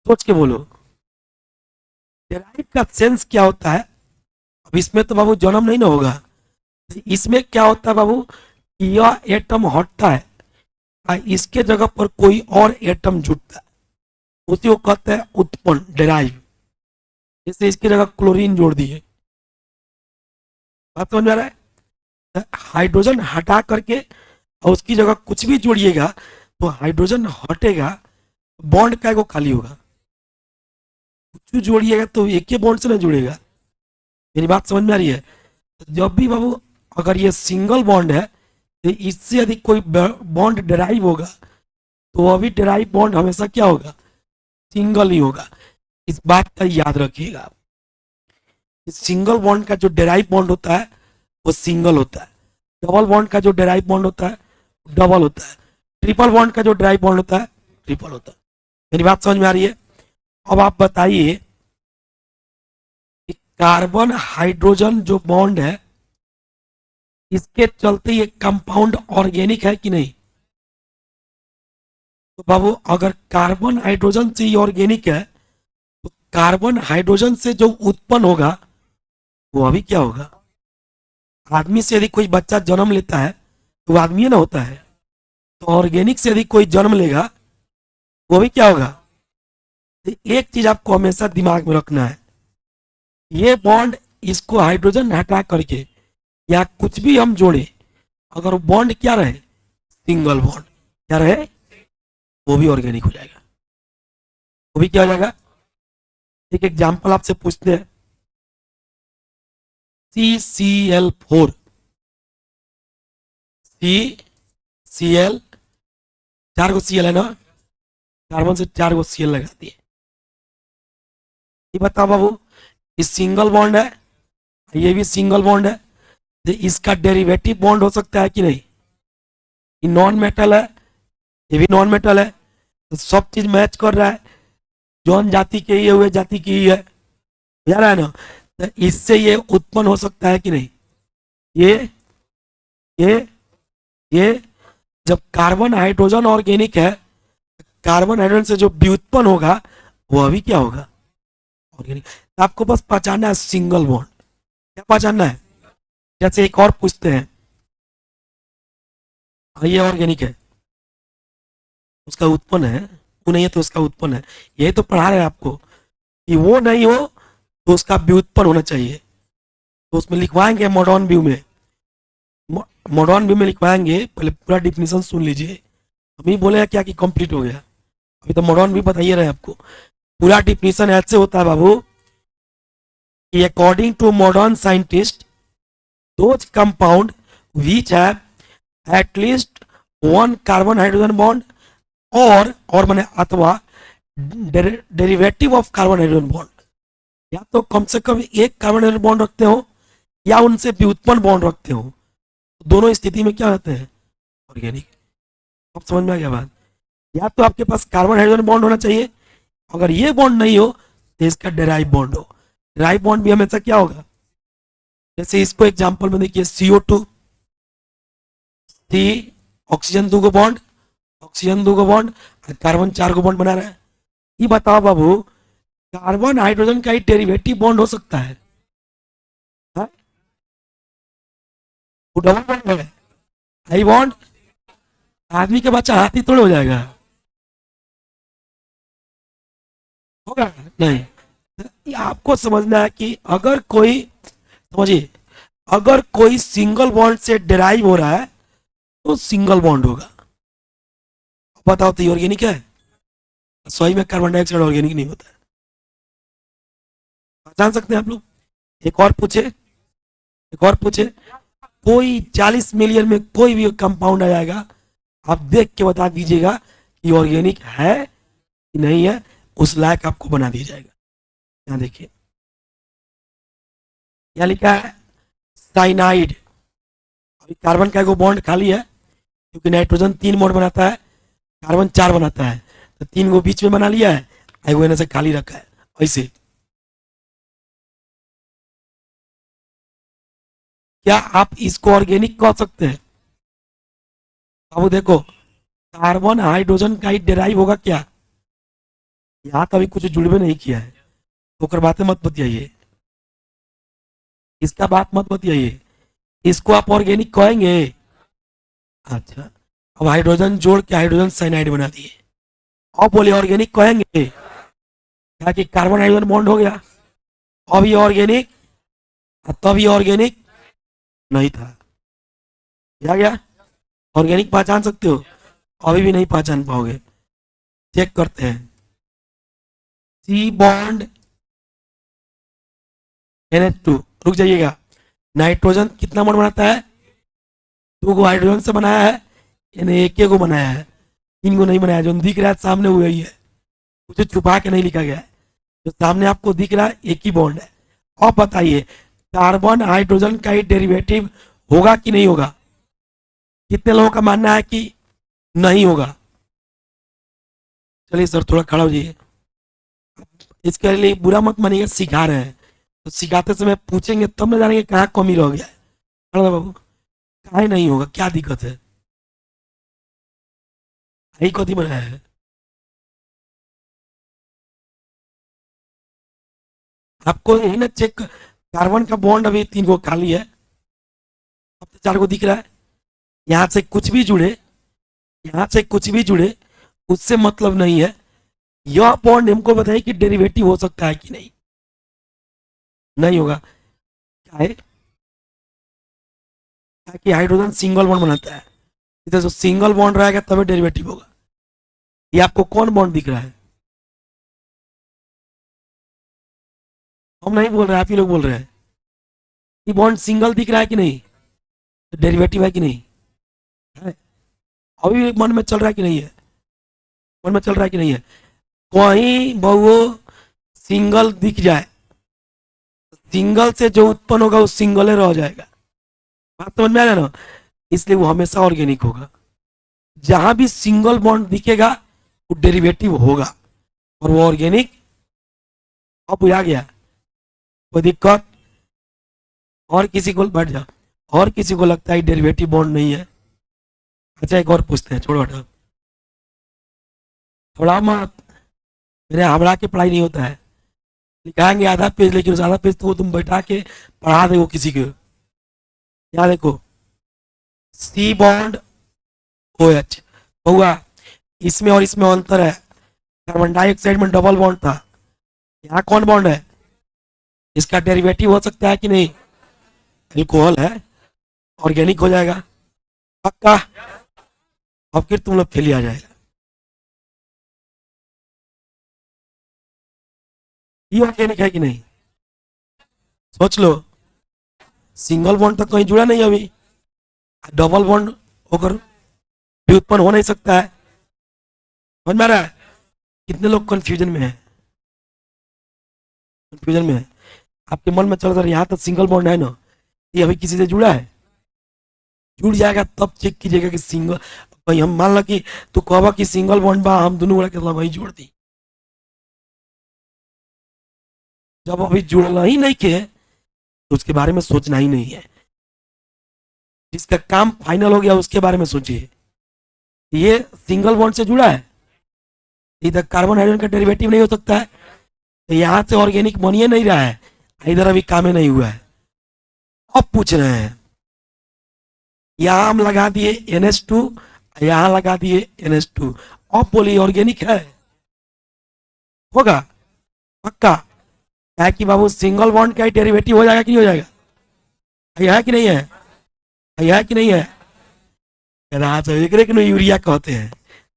सोच के बोलो। डेराइव का सेंस क्या होता है? अब इसमें तो बाबू जन्म नहीं ना होगा, इसमें क्या होता है बाबू? यह एटम हटता है और इसके जगह पर कोई और एटम जुटता है, उसी को कहते हैं उत्पन्न, डेराइव। जैसे इसकी जगह क्लोरीन जोड़ दिए। बात समझ में आ रहा है। हाइड्रोजन हटा करके और उसकी जगह कुछ भी जोड़िएगा तो हाइड्रोजन हटेगा, बॉन्ड का को खाली होगा। कुछ भी जोड़िएगा तो एक ही बॉन्ड से ना जुड़ेगा। मेरी बात समझ में आ रही है? जब भी बाबू अगर ये सिंगल बॉन्ड है तो इससे यदि कोई बॉन्ड डेराइव होगा तो वह भी डेराइव बॉन्ड हमेशा क्या होगा? सिंगल ही होगा। इस बात का याद रखिएगा आप। सिंगल बॉन्ड का जो डेराइव बॉन्ड होता है वो सिंगल होता है, डबल बॉन्ड का जो डेराइव बॉन्ड होता है डबल होता है, ट्रिपल बॉन्ड का जो डेराइव बॉन्ड होता है ट्रिपल होता है। मेरी बात समझ में आ रही है? अब आप बताइए कि कार्बन हाइड्रोजन जो बॉन्ड है इसके चलते ये कंपाउंड ऑर्गेनिक है कि नहीं? तो बाबू अगर कार्बन हाइड्रोजन से ये ऑर्गेनिक है तो कार्बन हाइड्रोजन से जो उत्पन्न होगा वो अभी क्या होगा? आदमी से यदि कोई बच्चा जन्म लेता है तो वो आदमी ना होता है, तो ऑर्गेनिक से यदि कोई जन्म लेगा वो भी क्या होगा? तो एक चीज आपको हमेशा दिमाग में रखना है, ये बॉन्ड इसको हाइड्रोजन हटा करके या कुछ भी हम जोड़े, अगर वो बॉन्ड क्या रहे? सिंगल बॉन्ड क्या रहे? वो भी ऑर्गेनिक हो जाएगा। वो भी क्या हो जाएगा? एक एग्जाम्पल आपसे पूछते हैं, CCl4, CCl, 4 गो Cl है ना, कार्बन से 4 गो Cl लगा दिए। ये बताओ बाबू, ये सिंगल बॉन्ड है, ये भी सिंगल बॉन्ड है, तो इसका डेरिवेटिव बॉन्ड हो सकता है कि नहीं? ये नॉन मेटल है, ये भी नॉन मेटल है, तो सब चीज मैच कर रहा है, जौन जाति के ही है हुए जाति की ही है, जा रहा है ना। तो इससे ये उत्पन्न हो सकता है कि नहीं? ये ये ये जब कार्बन हाइड्रोजन ऑर्गेनिक है, कार्बन हाइड्रोजन से जो व्युत्पन्न होगा वह भी क्या होगा? ऑर्गेनिक। तो आपको बस पहचानना है सिंगल बॉन्ड। क्या पहचानना है? जैसे एक और पूछते हैं, ये ऑर्गेनिक है, उसका उत्पन्न है, वो नहीं है तो उसका उत्पन्न है। यही तो पढ़ा रहे हैं आपको कि वो नहीं हो तो उसका व्युत्पन्न होना चाहिए। तो उसमें लिखवाएंगे मॉडर्न व्यू में, मॉडर्न व्यू में लिखवाएंगे। पहले पूरा डिफिनेशन सुन लीजिए, हम ही बोले क्या कि कंप्लीट हो गया, अभी तो मॉडर्न व्यू बताइए रहे आपको। पूरा डिफिनेशन ऐसे होता है बाबू कि according to modern scientist those compound which have at least one carbon hydrogen bond और माने अथवा derivative of carbon hydrogen bond, या तो कम से कम एक कार्बन हाइड्रोजन बॉन्ड रखते हो या उनसे व्युत्पन्न बॉन्ड रखते हो, दोनों स्थिति में क्या रहते हैं? ऑर्गेनिक। अब समझ में आ गया बात? या तो आपके पास कार्बन हाइड्रोजन बॉन्ड होना चाहिए, अगर ये बॉन्ड नहीं हो तो इसका डेराइव बॉन्ड हो। डेराइव बॉन्ड भी हमेशा क्या होगा? जैसे इसको एग्जांपल में देखिए, CO2, सी, ऑक्सीजन 2 गो बॉन्ड, ऑक्सीजन 2 गो बॉन्ड, और कार्बन 4 गो बॉन्ड बना रहा है। ये बताओ बाबू, कार्बन हाइड्रोजन का ही डेरिवेटिव बॉन्ड हो सकता है? हाँ? वो डबल बॉन्ड है, हाई बॉन्ड। आदमी के बच्चा हाथी थोड़े हो जाएगा, होगा नहीं। ये आपको समझना है कि अगर कोई, समझिए, अगर कोई सिंगल बॉन्ड से डिराइव हो रहा है तो सिंगल बॉन्ड होगा। बताओ तो ये ऑर्गेनिक है? सही में कार्बन डाइऑक्साइड ऑर्गेनिक नहीं होता है। पहचान सकते हैं आप लोग? एक और पूछे, एक और पूछे। कोई 40 मिलियन में कोई भी कंपाउंड आ जाएगा, आप देख के बता दीजिएगा कि ऑर्गेनिक है कि नहीं है, उस लायक आपको बना दिया जाएगा। यहाँ देखिए, यहाँ लिखा है साइनाइड। अभी कार्बन का एगो बॉन्ड खाली है, क्योंकि नाइट्रोजन 3 बॉन्ड बनाता है, कार्बन 4 बनाता है, तो 3 को बीच में बना लिया है, एगो एने से खाली रखा है ऐसे। क्या आप इसको ऑर्गेनिक कह सकते हैं? अब देखो, कार्बन हाइड्रोजन का ही डेराइव होगा क्या? यहाँ तो अभी कुछ जुड़वे नहीं किया है, तो कर बातें मत बतियाइए, इसका बात मत बतियाइए। इसको आप ऑर्गेनिक कहेंगे? अच्छा, अब हाइड्रोजन जोड़ के हाइड्रोजन साइनाइड बना दिए, अब बोले ऑर्गेनिक कहेंगे? क्या कि कार्बन हाइड्रोजन बॉन्ड हो गया, अब ये ऑर्गेनिक, तब ये ऑर्गेनिक नहीं था। क्या गया? ऑर्गेनिक पहचान सकते हो? अभी भी नहीं पहचान पाओगे। चेक करते हैं। सी बॉन्ड NH2, रुक जाइएगा। नाइट्रोजन कितना बॉन्ड बनाता है? 2 को हाइड्रोजन से बनाया है, यानी एक को बनाया है, 3 को नहीं बनाया। जो दिख रहा है सामने हुआ ही है, कुछ छुपा के नहीं लिखा गया है, जो सामने आपको दिख रहा है एक ही बॉन्ड है। अब बताइए, कार्बन हाइड्रोजन का ही डेरिवेटिव होगा कि नहीं होगा? कितने लोगों का मानना है कि नहीं होगा? चलिए सर थोड़ा खड़ा हो जाइए, इसके लिए बुरा मत मानिएगा, सिखा रहे हैं, तो सिखाते समय पूछेंगे तब ना जानेंगे कहाँ कमी रह गया है। खड़ा बाबू, कहाँ नहीं होगा, क्या दिक्कत है? यही कथी बनाया है? आपको यही ना चेक, कार्बन का बॉन्ड अभी 3 को खाली है, अब तो 4 को दिख रहा है। यहाँ से कुछ भी जुड़े, यहाँ से कुछ भी जुड़े, उससे मतलब नहीं है। यह बॉन्ड हमको बताइए कि डेरिवेटिव हो सकता है कि नहीं? नहीं होगा। क्या है? क्या कि हाइड्रोजन सिंगल बॉन्ड बनाता है, इधर जो सिंगल बॉन्ड रहेगा तभी डेरिवेटिव होगा। ये आपको कौन बॉन्ड दिख रहा है? हम नहीं बोल रहे, आप ही लोग बोल रहे हैं। ये बॉन्ड सिंगल दिख रहा है कि नहीं? डेरिवेटिव है कि नहीं? है। अभी भी मन में चल रहा है कि नहीं है? मन में चल रहा है कि नहीं है? कहीं बहु सिंगल दिख जाए, सिंगल से जो उत्पन्न होगा वो सिंगल रह जाएगा। बात समझ में आ रहा है ना? इसलिए वो हमेशा ऑर्गेनिक होगा। जहां भी सिंगल बॉन्ड दिखेगा वो डेरिवेटिव होगा, और वो ऑर्गेनिक। अब आ गया, कोई दिक्कत? और किसी को बैठ जा, और किसी को लगता है डेरिवेटिव बॉन्ड नहीं है? अच्छा एक और पूछते हैं, छोड़ो हटाओ, थोड़ा मत, मेरे हावड़ा की पढ़ाई नहीं होता है। लिखाएंगे आधा पेज, लेकिन उस आधा पेज तो वो तुम बैठा के पढ़ा दे किसी को। यहाँ देखो, सी बॉन्ड OH हुआ, इसमें और इसमें अंतर है। कार्बन डाइऑक्साइड में डबल बॉन्ड था, यहाँ कौन बॉन्ड है? इसका डेरिवेटिव हो सकता है कि नहीं? अल्कोहल है, ऑर्गेनिक हो जाएगा पक्का। अब फिर तुम लोग फेल आ जाएगा। ये ऑर्गेनिक है कि नहीं? सोच लो, सिंगल बॉन्ड तक कहीं जुड़ा नहीं अभी, डबल बॉन्ड होकर भी उत्पन्न हो नहीं सकता है। समझ में आ रहा है? कितने लोग कंफ्यूजन में है? कंफ्यूजन में है, आपके मन में चल रहा है यहाँ तक सिंगल बॉन्ड है ना, ये अभी किसी से जुड़ा है? जुड़ जाएगा तब चेक कीजिएगा कि सिंगल। भाई हम मान लो कि तू कहबा कि सिंगल बॉन्ड बा, हम दोनों बड़ा के वही जोड़ दी, जब अभी जुड़ना ही नहीं के तो उसके बारे में सोचना ही नहीं है। जिसका काम फाइनल हो गया उसके बारे में सोचिए। ये सिंगल बॉन्ड से जुड़ा है, इधर कार्बन हाइड्रोजन का डेरिवेटिव नहीं हो सकता है, तो यहां से ऑर्गेनिक बन ही नहीं रहा है, इधर अभी काम ही नहीं हुआ है। अब पूछ रहे हैं, यहां हम लगा दिए NH2, यहां लगा दिए NH2, अब बोलिए ऑर्गेनिक है? होगा पक्का? है कि बाबू सिंगल बॉन्ड का डेरिवेटिव हो जाएगा कि नहीं हो जाएगा? है कि नहीं है? है कि नहीं है? रात यूरिया कहते हैं,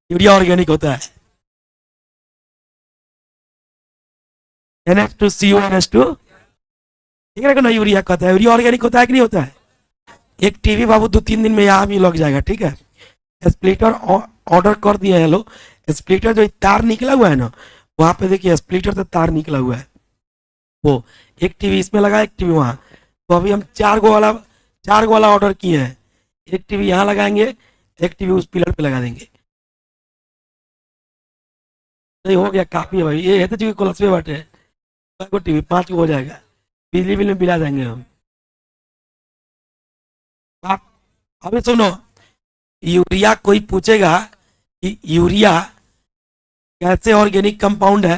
यूरिया ऑर्गेनिक होता है। NH2CONH2, ठीक है ना, यूरिया कहता है। यूरिया ऑर्गेनिक होता है कि नहीं होता है? एक टीवी बाबू 2-3 दिन में यहाँ भी लग जाएगा, ठीक है। स्प्लिटर ऑर्डर कर दिए हैं लोग। स्प्लिटर जो तार निकला हुआ है ना, वहां पे देखिए स्प्लिटर से तार निकला हुआ है, वो एक टीवी इसमें लगा, एक टीवी वहां। तो अभी हम 4 गो वाला ऑर्डर किए हैं। एक टीवी यहाँ लगाएंगे, एक टीवी उस पिलर पे लगा देंगे। नहीं हो गया, काफी है भाई, ये है तो चूंकि कोलस पे बैठे हैं। टीवी 5 गो हो जाएगा, बिजली बिल में बिला देंगे हम। आप अभी सुनो, यूरिया कोई पूछेगा कि यूरिया कैसे ऑर्गेनिक कंपाउंड है,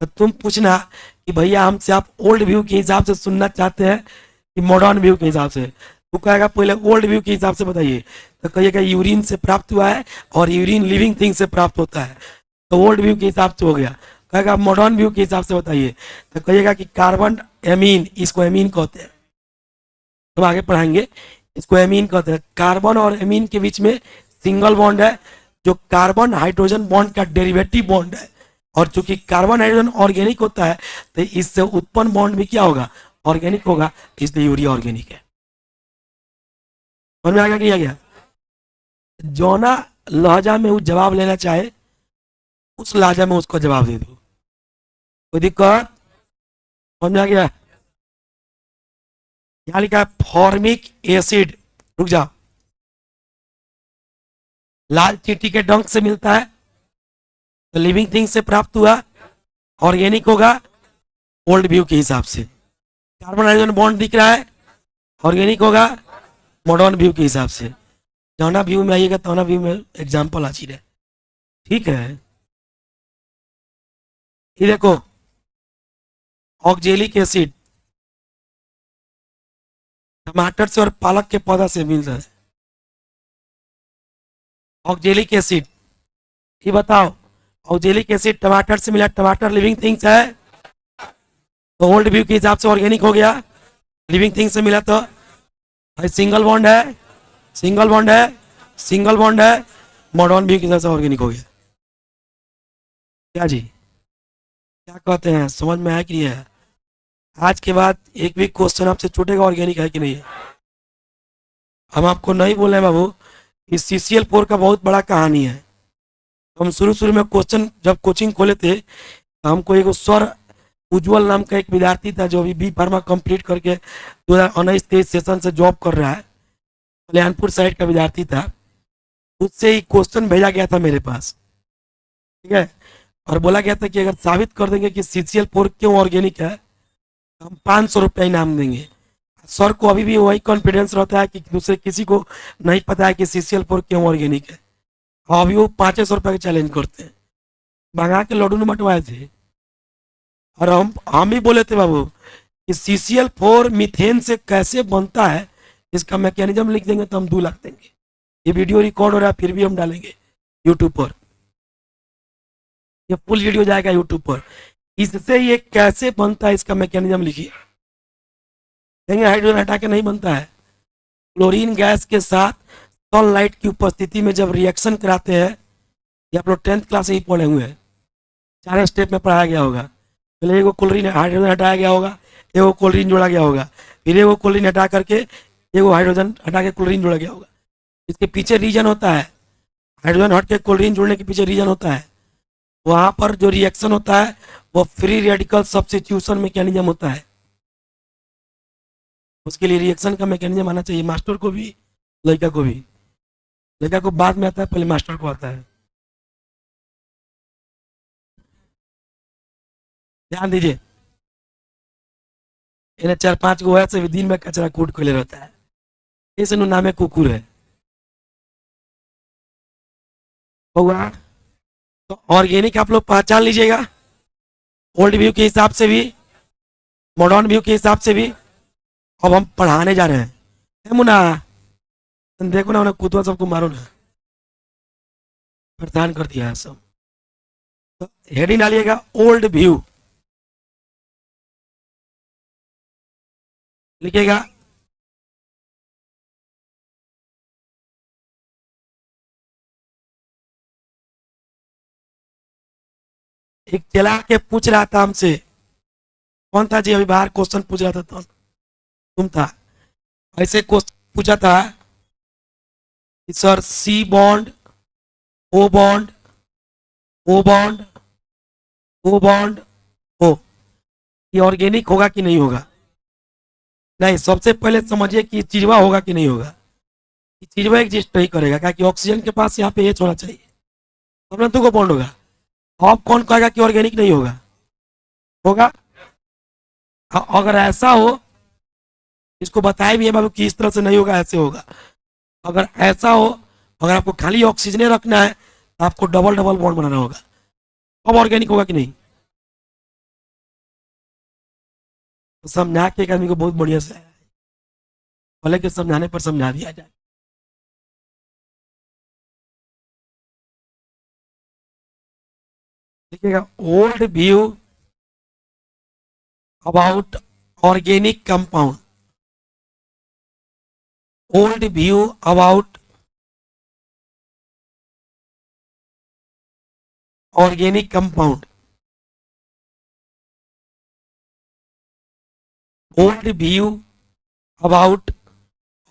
तो तुम पूछना कि भैया हमसे आप ओल्ड व्यू के हिसाब से सुनना चाहते हैं कि मॉडर्न व्यू के हिसाब से। वो कहेगा पहले ओल्ड व्यू के हिसाब से बताइए, तो कहिएगा यूरिन से प्राप्त हुआ है और यूरिन लिविंग थिंग से प्राप्त होता है, तो ओल्ड व्यू के हिसाब से हो गया। कहेगा मॉडर्न व्यू के हिसाब से बताइए, तो कहिएगा कि कार्बन एमीन, इसको एमीन कहते हैं, हम आगे पढ़ाएंगे। इसको एमीन कहते हैं। कार्बन और एमीन के बीच में सिंगल बॉन्ड है, जो कार्बन हाइड्रोजन बॉन्ड का डेरिवेटिव बॉन्ड है। और चूंकि कार्बन हाइड्रोजन ऑर्गेनिक होता है, तो इससे उत्पन्न बॉन्ड भी क्या होगा? ऑर्गेनिक होगा, इसलिए यूरिया ऑर्गेनिक है। समझ में आ गया? गया जौना लहजा में वो जवाब लेना चाहे, उस लहजा में उसको जवाब दे दो, कोई दिक्कत? समझ में आ गया? यहाँ लिखा है फॉर्मिक एसिड, रुक जाओ, लाल चींटी के डंक से मिलता है, तो लिविंग थिंग से प्राप्त हुआ, ऑर्गेनिक होगा ओल्ड व्यू के हिसाब से। कार्बन हाइड्रोजन बॉन्ड दिख रहा है, ऑर्गेनिक होगा मॉडर्न व्यू के हिसाब से। जौना व्यू में आइएगा तौना व्यू में एग्जाम्पल आची रहे, ठीक है। ये देखो ऑक्जेलिक एसिड टमाटर से और पालक के पौधा से मिलता है। ऑक्जेलिक एसिड, ये बताओ, ऑक्जेलिक एसिड टमाटर से मिला, टमाटर लिविंग थिंग्स है, तो ओल्ड व्यू के हिसाब से ऑर्गेनिक हो गया। लिविंग थिंग से मिला तो भाई सिंगल बॉन्ड है, सिंगल बॉन्ड है, सिंगल बॉन्ड है, मॉडर्न व्यू के हिसाब से ऑर्गेनिक हो गया। क्या जी, क्या कहते हैं? समझ में आया कि नहीं है? आज के बाद एक भी क्वेश्चन आपसे छूटेगा ऑर्गेनिक है कि नहीं है? हम आपको नहीं बोले हैं बाबू, इस CCl4 का बहुत बड़ा कहानी है। हम शुरू शुरू में क्वेश्चन जब कोचिंग खोले थे, तो हमको एक सर उज्जवल नाम का एक विद्यार्थी था, जो अभी B.Pharma कंप्लीट करके 2019-23 सेशन से जॉब कर रहा है, कल्याणपुर साइड का विद्यार्थी था। उससे ही क्वेश्चन भेजा गया था मेरे पास, ठीक है, और बोला गया था कि अगर साबित कर देंगे कि CCl4 क्यों ऑर्गेनिक है, तो हम 500 रुपया इनाम देंगे। सर को अभी भी वही कॉन्फिडेंस रहता है कि दूसरे किसी को नहीं पता है कि CCl4 क्यों ऑर्गेनिक है, और अभी वो 500 रुपये का चैलेंज करते हैं। मंगा के लड्डू ने बंटवाए थे, और हम ही बोले थे बाबू कि CCl4 मीथेन से कैसे बनता है, इसका मैकेनिज्म लिख देंगे तो हम 2 लाख देंगे। ये वीडियो रिकॉर्ड हो रहा है, फिर भी हम डालेंगे यूट्यूब पर, ये फुल वीडियो जाएगा यूट्यूब पर। इससे ये कैसे बनता है इसका मैकेनिज्म लिखिए। कहेंगे हाइड्रोजन हटा के नहीं बनता है। क्लोरीन गैस के साथ सनलाइट की उपस्थिति में जब रिएक्शन कराते हैं, ये आप लोग 10th क्लास से ही पढ़े हुए हैं, 4 स्टेप में पढ़ाया गया होगा। पहले एगो क्लोरीन हाइड्रोजन हटाया गया होगा, एगो क्लोरीन जोड़ा गया होगा, फिर एगो क्लोरीन हटा करके एगो हाइड्रोजन हटा के क्लोरीन जोड़ा गया होगा। इसके पीछे रीजन होता है, हाइड्रोजन हट के क्लोरीन जोड़ने के पीछे रीजन होता है। वहां पर जो रिएक्शन होता है वो फ्री रेडिकल सब्स्टिट्यूशन मैकेनिज्म होता है। उसके लिए रिएक्शन का मैकेनिज्म आना चाहिए मास्टर को भी, लड़का को भी। लड़का को बाद में आता है, पहले मास्टर को आता है। ध्यान दीजिए, इन्हें 4-5 गो ऐसे भी दिन में कचरा कूट खोले रहता है, इस नाम है कुकुर है। होगा तो ऑर्गेनिक आप लोग पहचान लीजिएगा, ओल्ड व्यू के हिसाब से भी, मॉडर्न व्यू के हिसाब से भी। अब हम पढ़ाने जा रहे हैं। ए मुन्ना, तुम देखो ना, उन्हें कुतवा सबको मारो ना, परेशान कर दिया है सब। तो हेडिंग डालिएगा ओल्ड व्यू, लिखिएगा एक चला के पूछ रहा था हमसे, कौन था जी अभी बाहर क्वेश्चन पूछ रहा था, तो तुम था। ऐसे क्वेश्चन पूछा था कि sir C bond, O bond, O bond, O bond, O, ये ऑर्गेनिक होगा कि नहीं होगा? नहीं, सबसे पहले समझिए कि चिजवा होगा कि नहीं होगा। चिजवा एग्जिस्ट नहीं करेगा, क्या कि ऑक्सीजन के पास यहाँ पे एच होना चाहिए, तब ना तो बॉन्ड होगा। अब कौन कहेगा कि ऑर्गेनिक नहीं होगा? होगा। अगर ऐसा हो, इसको बताया भी है बाबू कि इस तरह से नहीं होगा, ऐसे होगा। अगर ऐसा हो, अगर आपको खाली ऑक्सीजन रखना है तो आपको डबल डबल बॉन्ड बनाना होगा, अब ऑर्गेनिक होगा कि नहीं? तो समझा के एक आदमी को बहुत बढ़िया से भले के समझाने पर समझा दिया जाए। देखिएगा old view about organic compound, old view about organic compound, old view about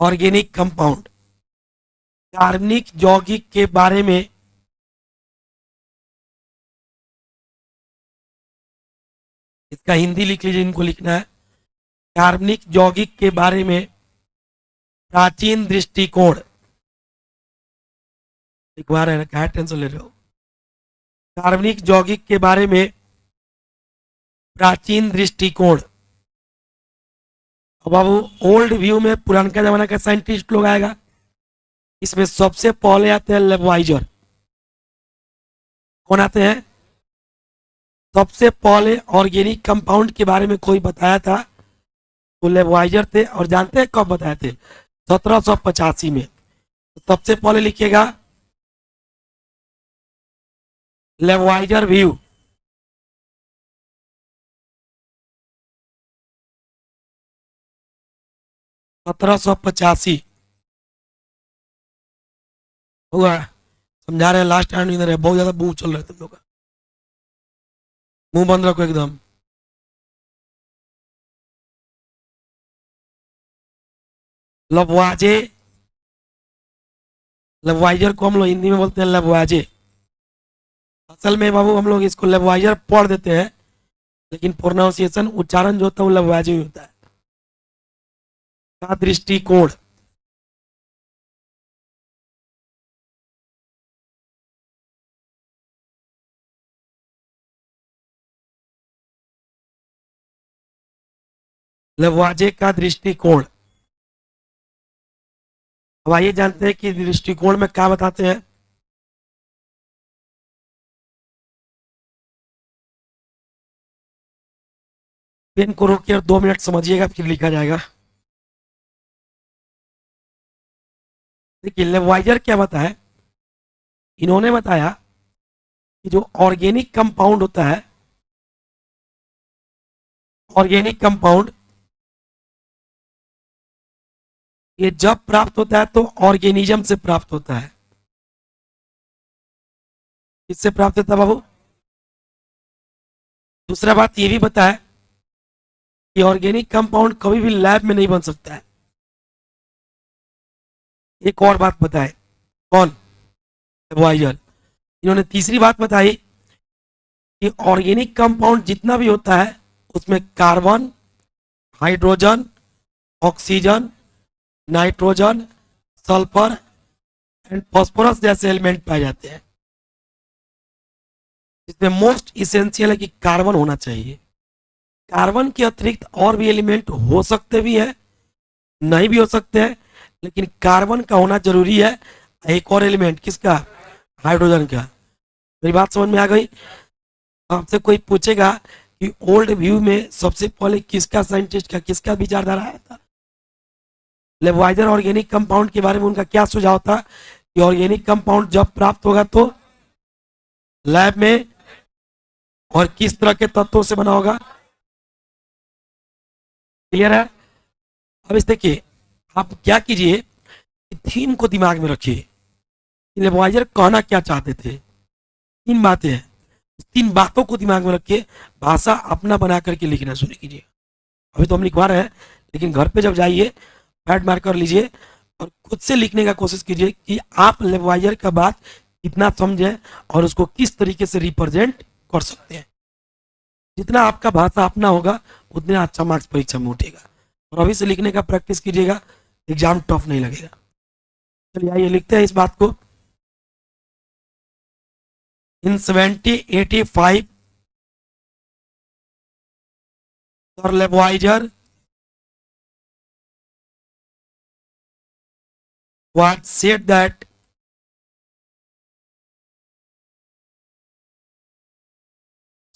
organic compound, कार्बनिक यौगिक के बारे में, इसका हिंदी लिख लीजिए, इनको लिखना है कार्बनिक यौगिक के बारे में प्राचीन दृष्टिकोण। लिखवा रहे हैं, क्या टेंशन ले रहे हो? कार्बनिक यौगिक के बारे में प्राचीन दृष्टिकोण। अब बाबू ओल्ड व्यू में पुरानका जमाना का साइंटिस्ट लोग आएगा, इसमें सबसे पहले आते हैं लेबवाइजर। कौन आते हैं? सबसे पहले ऑर्गेनिक कंपाउंड के बारे में कोई बताया था तो लेबवाइजर थे, और जानते हैं कब बताए थे? 1785 में। तो सबसे पहले लिखिएगा लेबवाइजर व्यू, सत्रह सौ पचासी हुआ। समझा रहे हैं, लास्ट टाइम इधर है, बहुत ज्यादा मुंह चल रहा है तुम लोग का, मुंह बंद रखो एकदम। लबवाजे, लेबवाइजर को हम लोग हिंदी में बोलते हैं लेबवाजे। असल में बाबू हम लोग इसको लेबवाइजर पढ़ देते हैं, लेकिन प्रोनाउंसिएशन, उच्चारण जो होता है वो लेबवाजे होता है। का दृष्टिकोण, लेबवाजे का दृष्टिकोण। अब आइए जानते हैं कि दृष्टिकोण में क्या बताते हैं। पेन को रोकिए और 2 मिनट समझिएगा, फिर लिखा जाएगा। देखिए लेबवाइजर क्या बताया, इन्होंने बताया कि जो ऑर्गेनिक कंपाउंड होता है, ऑर्गेनिक कंपाउंड ये जब प्राप्त होता है तो ऑर्गेनिज्म से प्राप्त होता है। किससे प्राप्त होता है बाबू? दूसरा बात ये भी बताया कि ऑर्गेनिक कंपाउंड कभी भी लैब में नहीं बन सकता है। एक और बात बताए, कौन? लेबवाइजर। इन्होंने तीसरी बात बताई कि ऑर्गेनिक कंपाउंड जितना भी होता है उसमें carbon, hydrogen, oxygen, nitrogen, sulphur and phosphorus जैसे एलिमेंट पाए जाते हैं। इसमें मोस्ट इसेंशियल है कि कार्बन होना चाहिए। कार्बन के अतिरिक्त और भी एलिमेंट हो सकते भी हैं, नहीं भी हो सकते हैं, लेकिन कार्बन का होना जरूरी है। एक और एलिमेंट किसका? हाइड्रोजन का। मेरी बात समझ में आ गई? आपसे कोई पूछेगा कि ओल्ड व्यू में सबसे पहले किसका साइंटिस्ट का किसका विचारधारा आया था, लेवाइजर ऑर्गेनिक कंपाउंड के बारे में उनका क्या सुझाव था कि ऑर्गेनिक कंपाउंड जब प्राप्त होगा तो लैब में और किस तरह के तत्वों से बना होगा। क्लियर है? अब इस देखिए, आप क्या कीजिए, थीम को दिमाग में रखिए। लेवाइजर कहना क्या चाहते थे? तीन बातें हैं, तीन बातों को दिमाग में रखिए, भाषा अपना बना करके लिखना शुरू कीजिए। अभी तो हम लिखवा रहे हैं, लेकिन घर पे जब जाइए पैड मार कर लीजिए और खुद से लिखने का कोशिश कीजिए कि आप लेवाइजर का बात कितना समझें और उसको किस तरीके से रिप्रेजेंट कर सकते हैं। जितना आपका भाषा अपना होगा उतना अच्छा मार्क्स परीक्षा में उठेगा। और अभी से लिखने का प्रैक्टिस कीजिएगा, एग्जाम टफ नहीं लगेगा। चलिए आइए लिखते हैं इस बात को। इन 1785 Sir Lavoisier was said that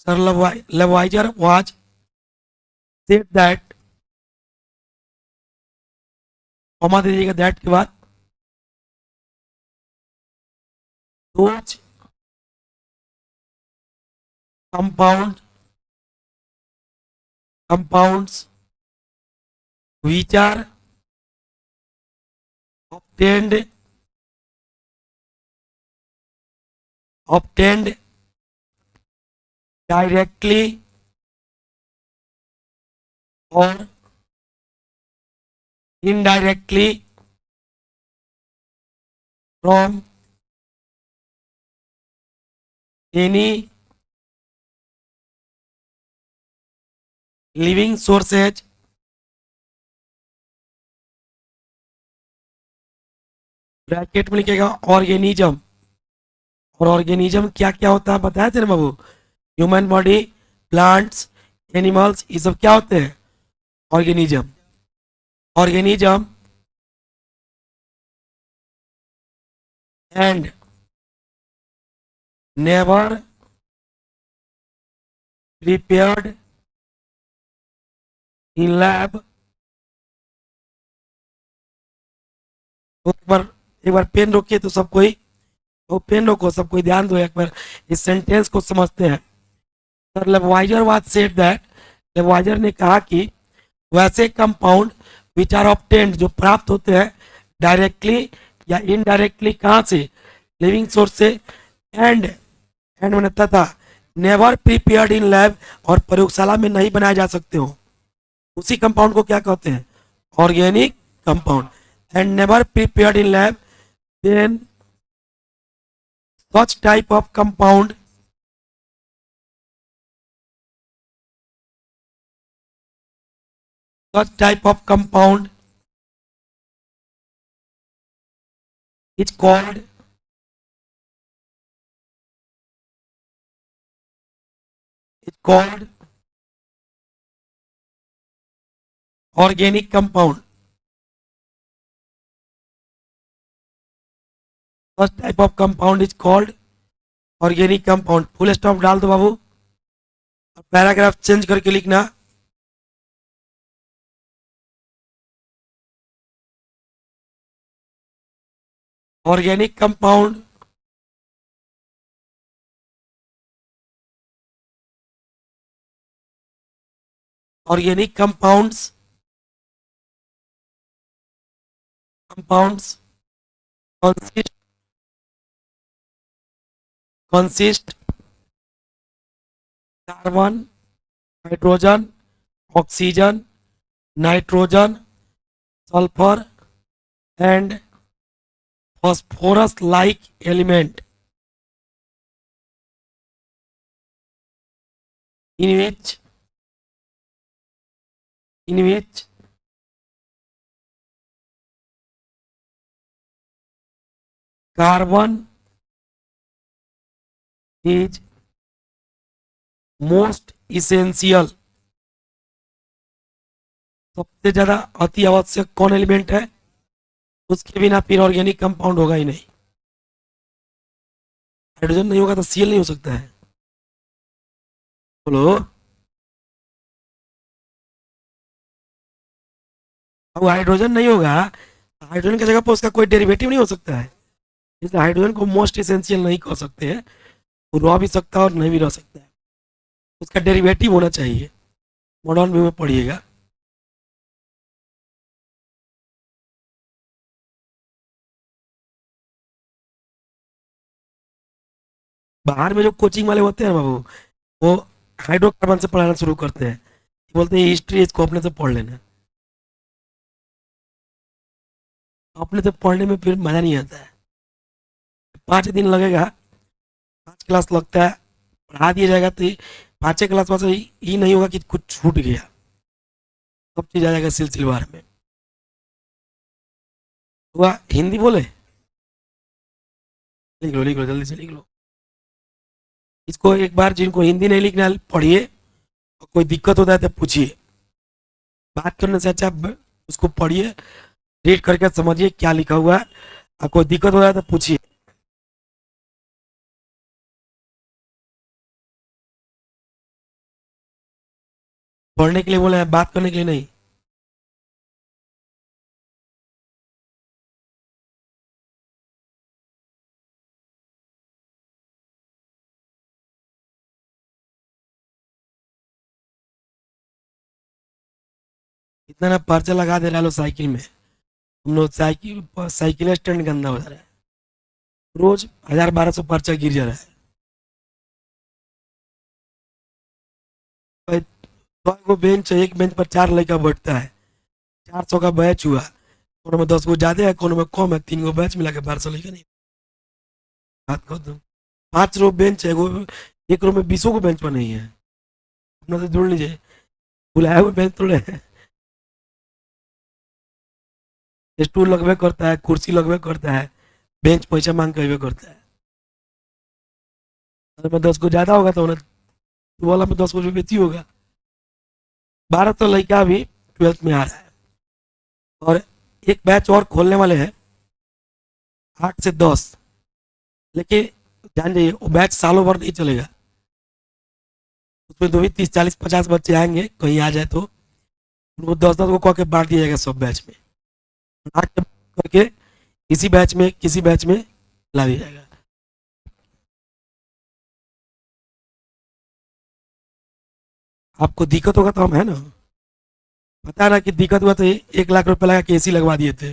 Sir Lavoisier was said that, comma दीजिएगा दैट के बाद, those compounds which are obtained directly or indirectly from any living sources bracket में लिखेगा ऑर्गेनिज्म। और ऑर्गेनिज्म क्या क्या होता है बताया थे ना बाबू? ह्यूमन बॉडी, प्लांट्स, एनिमल्स, ये सब क्या होते हैं? Organism. Organism and never prepared in lab. एक बार पेन रोकिए तो सब कोई, वो पेन रोको, सब कोई ध्यान दो, एक बार इस सेंटेंस को समझते हैं। सर लेवाइजर वाज सेड दैट, लेवाइजर ने कहा कि वैसे कंपाउंड विच आर ऑब्टेन्ड, जो प्राप्त होते हैं डायरेक्टली या इनडायरेक्टली, कहाँ से? लिविंग सोर्स से। एंड मैंने तथा नेवर प्रिपेयर्ड इन लैब, और प्रयोगशाला में नहीं बनाए जा सकते हो, उसी कंपाउंड को क्या कहते हैं? Organic compound. And never prepared in lab, then such type of compound is called organic compound। Such type of compound is called organic compound। Full stop डाल दो बाबू, पैराग्राफ चेंज करके लिखना। Organic compound organic compounds consist carbon, hydrogen, oxygen, nitrogen, sulphur and phosphorus like element in which carbon is most essential। सबसे ज्यादा अति आवश्यक कौन element है? उसके बिना फिर ऑर्गेनिक कंपाउंड होगा ही नहीं। हाइड्रोजन नहीं होगा तो सीएल नहीं हो सकता है। बोलो। अब हाइड्रोजन नहीं होगा, हाइड्रोजन की जगह पर उसका कोई डेरिवेटिव नहीं हो सकता है। इसलिए हाइड्रोजन को मोस्ट इसेंशियल नहीं कह सकते हैं। वो रह भी सकता है और नहीं भी रह सकता है। उसका डेरिवेटिव होना चाहिए। मॉडर्न व्यू में पढ़िएगा। बाहर में जो कोचिंग वाले होते हैं बाबू, वो हाइड्रोकार्बन से पढ़ाना शुरू करते हैं। बोलते हैं हिस्ट्री इसको अपने से पढ़ लेना। अपने से पढ़ने में फिर मजा नहीं आता है। 5 दिन लगेगा, 5 क्लास लगता है, पढ़ा दिया जाएगा तो 5 क्लास में से ही नहीं होगा कि कुछ छूट गया। सब चीज आ जाएगा सिलसिलेवार में। हुआ हिंदी बोले? लिख लो लिख लो, जल्दी से लिख लो। इसको एक बार जिनको हिंदी नहीं लिखना पढ़िए, और कोई दिक्कत होता है तो पूछिए। बात करने से अच्छा उसको पढ़िए, रीड करके समझिए क्या लिखा हुआ है। और कोई दिक्कत हो रहा है तो पूछिए। पढ़ने के लिए बोले हैं, बात करने के लिए नहीं। इतना ना पर्चा लगा दे रहा लो साइकिल में। हम लोग साइकिल स्टैंड गंदा हो जा रहा है। रोज 1000-1200 पर्चा गिर जा रहा है। भाई, 100 बेंच है, एक बेंच पर 4 लड़का बैठता है। 400 का बैच हुआ। कोनो में 10 गो ज्यादा है, कोनो में कम है। 3 गो बैच मिला के 1200 लड़का नहीं। बात कर दो। 5 रो बेंच है, एक रो में 20 को बेंच पर नहीं है। अपना से जोड़ लीजिए। बुलाया हुए बेंच थोड़े हैं। स्टूल लगवे करता है, कुर्सी लगवे करता है, बेंच पैसा मांग के करता है। अगर में 10 को ज्यादा होगा तो उन्हें तो वाला में 10 को जो बेची होगा। 1200 लड़का भी 12th में आ रहा है। और एक बैच और खोलने वाले हैं, 8 से 10। लेकिन जान जाइए वो बैच सालों भर नहीं चलेगा। उसमें दो भी 30, 40, 50 बच्चे आएंगे, कहीं आ जाए तो उनको 10-10 को कह के बांट दिया जाएगा सब बैच में। बांट के करके इसी बैच में किसी बैच में ला दिया जाएगा। आपको दिक्कत होगा तो हम है ना। पता ना कि दिक्कत हुआ तो 1 लाख रुपए लगा के एसी लगवा दिए थे।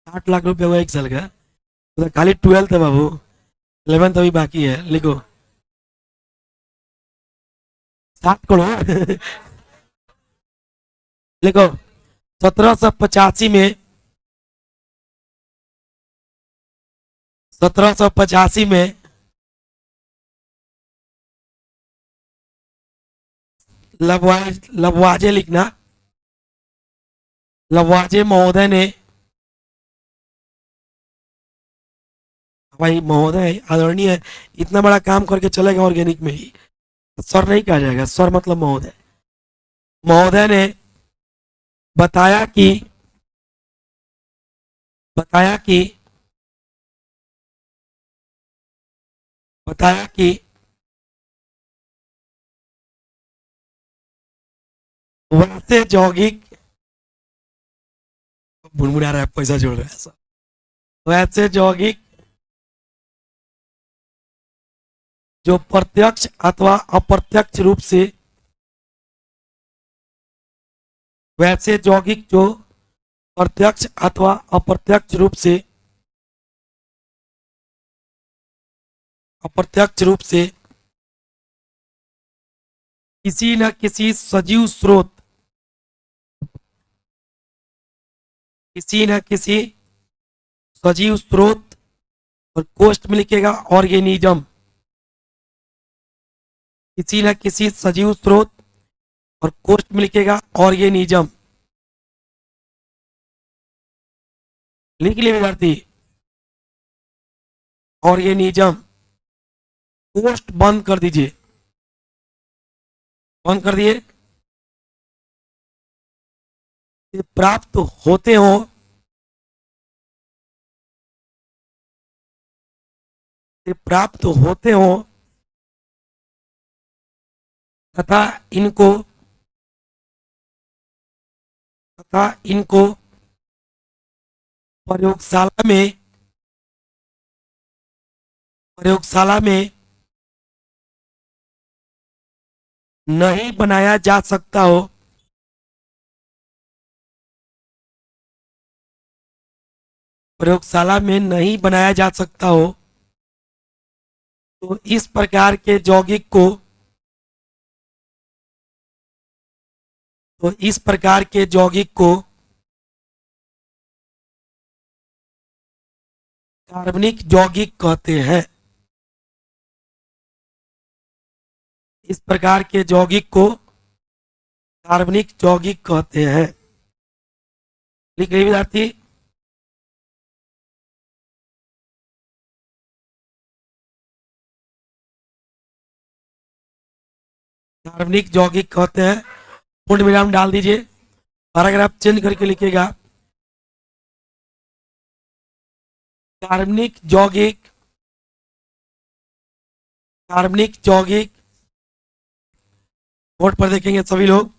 8 लाख रुपए हुआ 1 साल का। तो खाली 12th है बाबू, 11th अभी बाकी है। लिखो 7 करोड़। लिखो 1785 में, 1785 में लववाजे लिखना। लववाजे महोदय ने, भाई महोदय आदरणीय, इतना बड़ा काम करके चलेगा ऑर्गेनिक में ही। सर नहीं कहा जाएगा, सर मतलब महोदय। महोदय ने बताया कि बताया कि बताया कि वैसे यौगिक, भुनभुना रहा है, पैसा जोड़ रहा है सब। वैसे यौगिक जो प्रत्यक्ष अथवा अप्रत्यक्ष रूप से, वैसे यौगिक जो प्रत्यक्ष अथवा अप्रत्यक्ष रूप से, अप्रत्यक्ष रूप से किसी न किसी सजीव स्रोत, किसी न किसी सजीव स्रोत, और कोष्ट में लिखेगा ऑर्गेनिज्म, किसी न किसी सजीव स्रोत और कोष्ट में लिखेगा ऑर्गेनिज्म। लिख लिए विद्यार्थी? ऑर्गेनिज्म। कोष्ट बंद कर दीजिए। कौन कर दिए? से प्राप्त होते हो, से प्राप्त होते हो तथा इनको, तथा इनको प्रयोगशाला में, प्रयोगशाला में नहीं बनाया जा सकता हो, प्रयोगशाला में नहीं बनाया जा सकता हो, तो इस प्रकार के यौगिक को, तो इस प्रकार के यौगिक को कार्बनिक यौगिक कहते हैं। इस प्रकार के यौगिक को कार्बनिक यौगिक कहते हैं। लिख रही विद्यार्थी? कार्बनिक यौगिक कहते हैं। पूर्ण विराम डाल दीजिए, पैराग्राफ चेंज करके लिखिएगा। कार्बनिक यौगिक, कार्बनिक यौगिक, बोर्ड पर देखेंगे सभी लोग।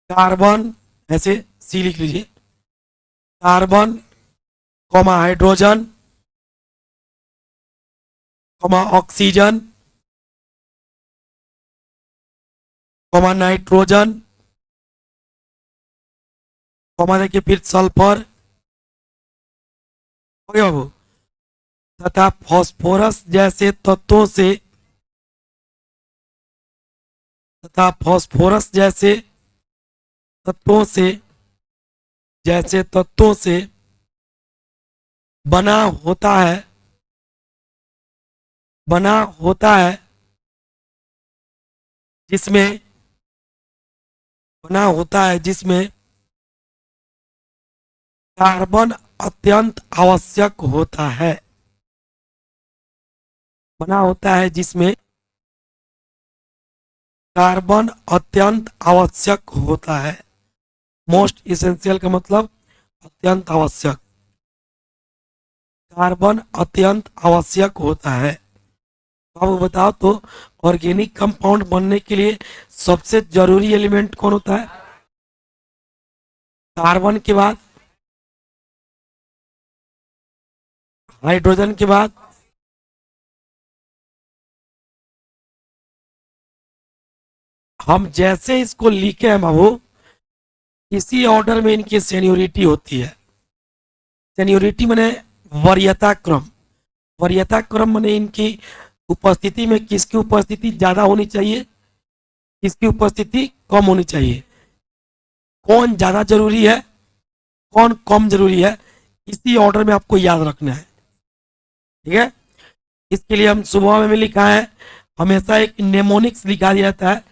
कार्बन, ऐसे सी लिख लीजिए, carbon comma hydrogen comma oxygen comma nitrogen comma देखिए फिर सल्फर, हो गया बाबू, तथा फास्फोरस जैसे तत्वों से, तथा फास्फोरस जैसे तत्वों से, जैसे तत्वों से बना होता है, बना होता है, जिसमें, बना होता है जिसमें कार्बन अत्यंत आवश्यक होता है। बना होता है जिसमें कार्बन अत्यंत आवश्यक होता है। मोस्ट इसेंशियल का मतलब अत्यंत आवश्यक, कार्बन अत्यंत आवश्यक होता है। अब बताओ तो ऑर्गेनिक कंपाउंड बनने के लिए सबसे जरूरी एलिमेंट कौन होता है? कार्बन के बाद हाइड्रोजन के बाद हम जैसे इसको लिखे हैं बाबू, इसी ऑर्डर में इनकी सीनियोरिटी होती है। सीनियोरिटी माने वरीयता क्रम, वरीयता क्रम माने इनकी उपस्थिति में किसकी उपस्थिति ज्यादा होनी चाहिए, किसकी उपस्थिति कम होनी चाहिए, कौन ज्यादा जरूरी है, कौन कम जरूरी है, इसी ऑर्डर में आपको याद रखना है। ठीक है, इसके लिए हम सुबह में लिखा है, हमेशा एक नेमोनिक्स लिखा दिया जाता है।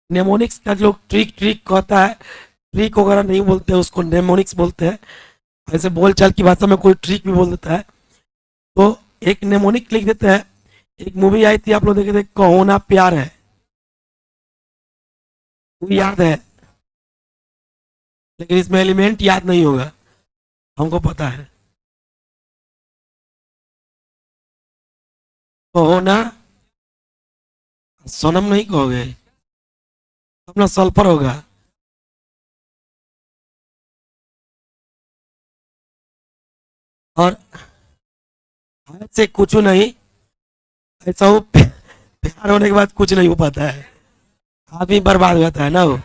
नेमोनिक्स का जो ट्रिक ट्रिक कहता है, ट्रिक वगैरह नहीं बोलते हैं उसको, नेमोनिक्स बोलते हैं। ऐसे बोलचाल की भाषा में कोई ट्रिक भी बोल देता है, तो एक नेमोनिक लिख देते हैं। एक मूवी आई थी, आप लोग देखे थे, कहो ना प्यार है, वो याद है, लेकिन इसमें एलिमेंट याद नहीं होगा, हमको पता है। कहो ना, सोनम नहीं कहोगे, अपना सल्फर होगा। और ऐसे कुछ नहीं, ऐसा हो प्यार होने के बाद कुछ नहीं हो पाता है, आदमी बर्बाद हो जाता है ना वो।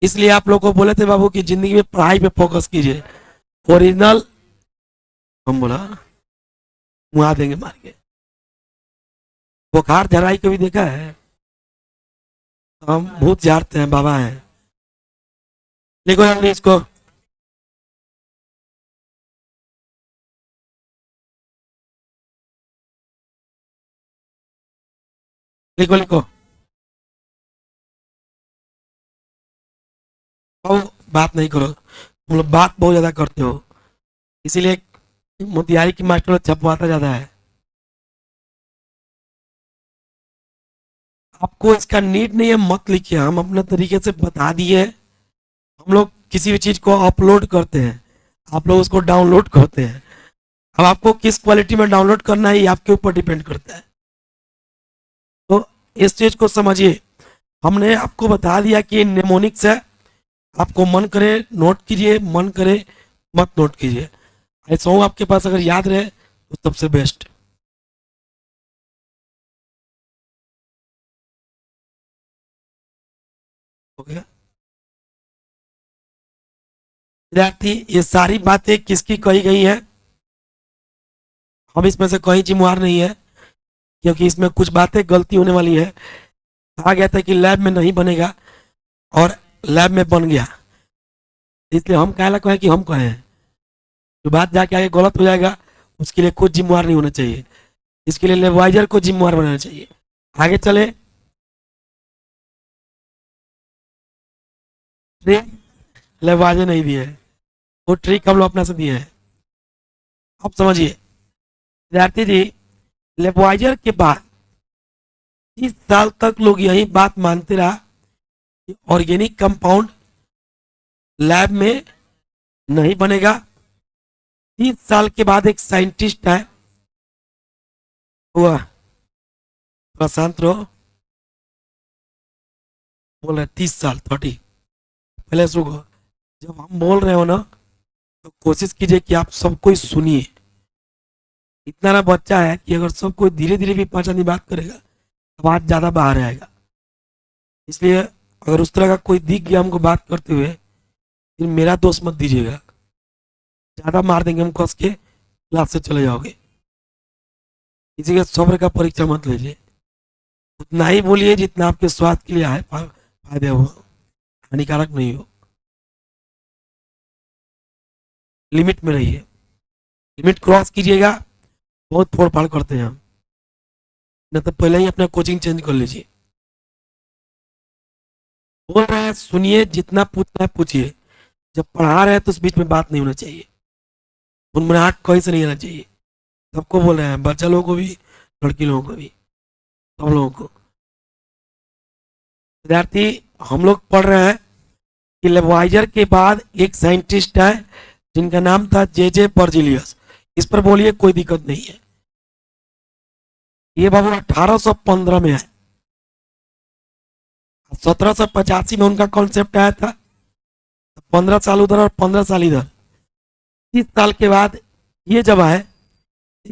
इसलिए आप लोग को बोले थे बाबू कि जिंदगी में पढ़ाई पे फोकस कीजिए। ओरिजिनल, हम बोला मुआ देंगे मार के। बुखार झराई कभी देखा है? हम भूत झाड़ते हैं, बाबा हैं। लिखो जल्दी इसको, लिखो लिखो। अब बात नहीं करो, तुम लोग बात बहुत ज्यादा करते हो, इसीलिए मोतिहारी की मास्टर छपवाता ज्यादा है। आपको इसका नीड नहीं है, मत लिखिए, हम अपने तरीके से बता दिए। हम लोग किसी भी चीज़ को अपलोड करते हैं, आप लोग उसको डाउनलोड करते हैं। अब आपको किस क्वालिटी में डाउनलोड करना है ये आपके ऊपर डिपेंड करता है। तो इस चीज़ को समझिए, हमने आपको बता दिया कि नेमोनिक्स है, आपको मन करे नोट कीजिए, मन करे मत नोट कीजिए। ऐसा हूँ आपके पास अगर याद रहे तो सबसे बेस्ट। हो गया विद्यार्थी, ये सारी बातें किसकी कही गई है? हम इसमें से कहीं जिम्मेवार नहीं है, क्योंकि इसमें कुछ बातें गलती होने वाली है। कहा गया था कि लैब में नहीं बनेगा और लैब में बन गया, इसलिए हम कहला कहें कि हम कहें। जो बात जाके आगे गलत हो जाएगा उसके लिए खुद जिम्मेवार नहीं होना चाहिए, इसके लिए लेवाइजर को जिम्मेवार बनाना चाहिए। आगे चले। ट्रिक लेवाइजर नहीं दिए है, वो ट्रिक हम लोग अपना से दिए हैं। अब समझिए विद्यार्थी जी, लेवाइजर के बाद 30 साल तक लोग यही बात मानते रहा कि ऑर्गेनिक कंपाउंड लैब में नहीं बनेगा। 30 साल के बाद एक साइंटिस्ट है, हुआ थोड़ा शांत रहो, बोल रहे 30 साल 30, पहले रुको। जब हम बोल रहे हो ना तो कोशिश कीजिए कि आप सब कोई सुनिए। इतना ना बच्चा है कि अगर सब कोई धीरे धीरे भी 5 आदमी बात करेगा आवाज ज्यादा बाहर आएगा, इसलिए अगर उस तरह का कोई दिख गया हमको बात करते हुए फिर मेरा दोस्त मत दीजिएगा, ज्यादा मार देंगे हम कस के, क्लास से चले जाओगे। किसी के सब्र का परीक्षा मत लीजिए, उतना ही बोलिए जितना आपके स्वास्थ्य के लिए है फायदे हो, हानिकारक नहीं हो। लिमिट में रहिए, लिमिट क्रॉस कीजिएगा बहुत फोड़ फाड़ करते हैं हम, न तो पहले ही अपना कोचिंग चेंज कर लीजिए। बोल रहे हैं सुनिए, जितना पूछना है पूछिए, जब पढ़ा रहे हैं तो उस बीच में बात नहीं होना चाहिए, मुनमुनाहट कहीं से नहीं आना चाहिए। सबको बोल रहे हैं, बच्चा लोगों को भी, लड़की लोगों को भी, सब लोगों को। विद्यार्थी हम लोग पढ़ रहे हैं कि लेवाइजर के बाद एक साइंटिस्ट है जिनका नाम था जे बर्जिलियस। इस पर बोलिए कोई दिक्कत नहीं है। ये बाबू 1815 में है, 1785 में उनका कॉन्सेप्ट आया था। 15 साल उधर और 15 साल इधर, 30 साल के बाद ये जब आए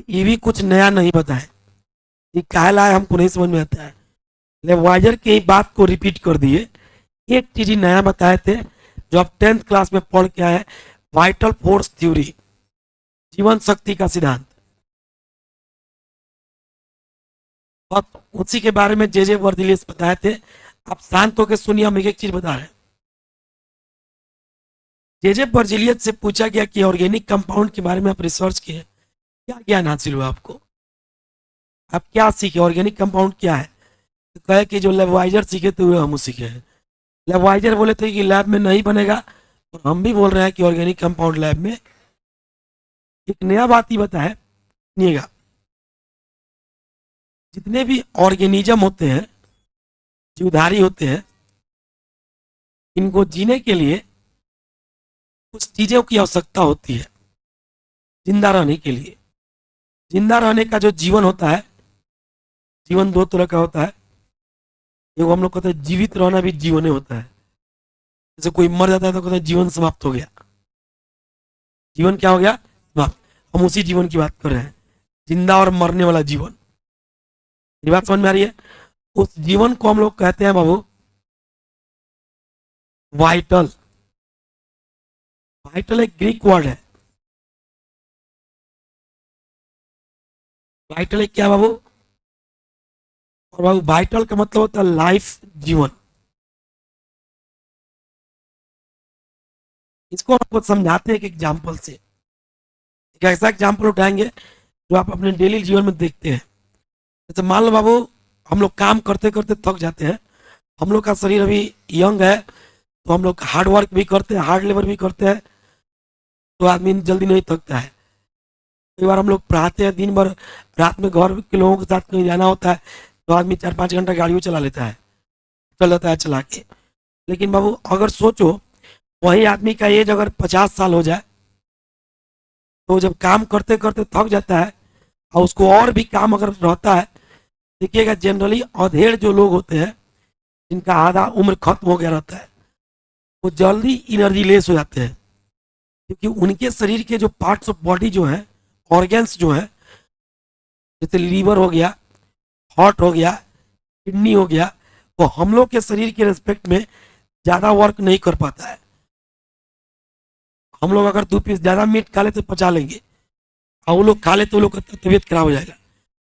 ये भी कुछ नया नहीं बताए, ये काहे लाए हमको नहीं समझ में आता है। लेवाइजर की बात को रिपीट कर दिए, एक चीज ही नया बताए थे जो आप 10th क्लास में पढ़ के आए, वाइटल फोर्स थ्योरी, जीवन शक्ति का सिद्धांत। और उसी के बारे में जे वर्जिलियस बताए थे। आप शांत होकर सुनिए, हम एक एक चीज बता रहे हैं। जे वर्जिलियस से पूछा गया कि ऑर्गेनिक कंपाउंड के बारे में आप रिसर्च किए, क्या ज्ञान हासिल हुआ आपको, आप क्या सीखे, ऑर्गेनिक कंपाउंड क्या है? तो कहे कि जो लेवाइजर सीखे थे वह हम सीखे हैं। लेवाइजर बोले थे कि लैब में नहीं बनेगा, और हम भी बोल रहे हैं कि ऑर्गेनिक कंपाउंड लैब में। एक नया बात ही बताया, सुनिएगा, जितने भी ऑर्गेनिज्म होते हैं, जीवधारी होते हैं, इनको जीने के लिए कुछ चीजों की आवश्यकता होती है जिंदा रहने के लिए। जिंदा रहने का जो जीवन होता है, जीवन दो तरह का होता है। एक हम लोग कहते हैं जीवित रहना भी जीवन ही होता है, जैसे कोई मर जाता है तो कहते हैं जीवन समाप्त हो गया, जीवन क्या हो गया, समाप्त। हम उसी जीवन की बात कर रहे हैं, जिंदा और मरने वाला जीवन। ये बात समझ में आ रही है? उस जीवन को हम लोग कहते हैं बाबू वाइटल। वाइटल एक ग्रीक वर्ड है। वाइटल एक क्या बाबू? और बाबू वाइटल का मतलब होता है लाइफ, जीवन। इसको आपको समझाते हैं एक एग्जाम्पल से। एक ऐसा एग्जाम्पल उठाएंगे जो आप अपने डेली जीवन में देखते हैं। जैसे मान लो बाबू, हम लोग काम करते करते थक जाते हैं, हम लोग का शरीर अभी यंग है तो हम लोग हार्ड वर्क भी करते हैं, हार्ड लेबर भी करते हैं, तो आदमी जल्दी नहीं थकता है। कई बार हम लोग पढ़ाते हैं दिन भर, रात में घर के लोगों के साथ कहीं जाना होता है, तो आदमी 4-5 घंटा गाड़ियों चला लेता है, चल जाता है चला के। लेकिन बाबू अगर सोचो वही आदमी का एज अगर 50 साल हो जाए, तो जब काम करते करते थक जाता है और उसको और भी काम अगर रहता है, देखिएगा जनरली अधेड़ जो लोग होते हैं जिनका आधा उम्र खत्म हो गया रहता है, वो जल्दी एनर्जी लेस हो जाते हैं, क्योंकि उनके शरीर के जो पार्ट्स ऑफ बॉडी जो है, ऑर्गेन्स जो है, जैसे लीवर हो गया, हार्ट हो गया, किडनी हो गया, वो हम लोग के शरीर के रिस्पेक्ट में ज़्यादा वर्क नहीं कर पाता है। हम लोग अगर 2 पीस ज़्यादा मीट खा ले तो पचा लेंगे, और वो लोग खा ले तो वो लोग का तबीयत खराब हो जाएगा।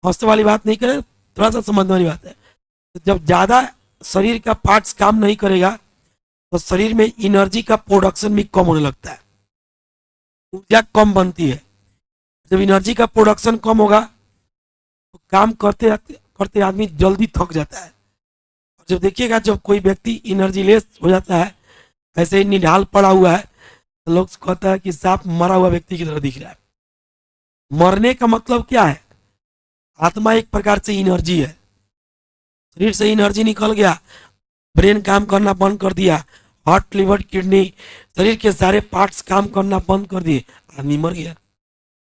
हंसने वाली बात नहीं करें, थोड़ा सा समझने वाली बात है। तो जब ज़्यादा शरीर का पार्ट्स काम नहीं करेगा तो शरीर में एनर्जी का प्रोडक्शन भी कम होने लगता है, ऊर्जा कम बनती है। जब एनर्जी का प्रोडक्शन कम होगा तो काम करते करते आदमी जल्दी थक जाता है। और जब देखिएगा जब कोई व्यक्ति एनर्जी लेस हो जाता है, ऐसे ही निढाल पड़ा हुआ है, तो लोग कहता है कि सांप मरा हुआ व्यक्ति की तरह दिख रहा है। मरने का मतलब क्या है? आत्मा एक प्रकार से एनर्जी है, शरीर से एनर्जी निकल गया, ब्रेन काम करना बंद कर दिया, हार्ट लिवर किडनी शरीर के सारे पार्ट्स काम करना बंद कर दिए, आदमी मर गया।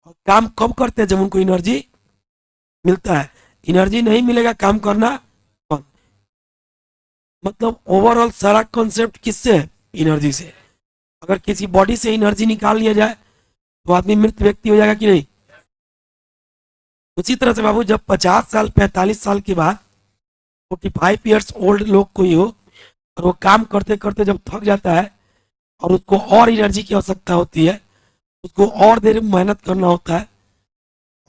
और काम कब करते हैं? जब उनको एनर्जी मिलता है। एनर्जी नहीं मिलेगा काम करना बंद। मतलब ओवरऑल सारा कॉन्सेप्ट किससे है? एनर्जी से। अगर किसी बॉडी से एनर्जी निकाल लिया जाए तो आदमी मृत व्यक्ति हो जाएगा कि नहीं? उसी तरह से बाबू जब 50 साल 45 साल के बाद 45 ईयर्स ओल्ड लोग कोई हो और वो काम करते करते जब थक जाता है और उसको और एनर्जी की आवश्यकता होती है, उसको और देर मेहनत करना होता है,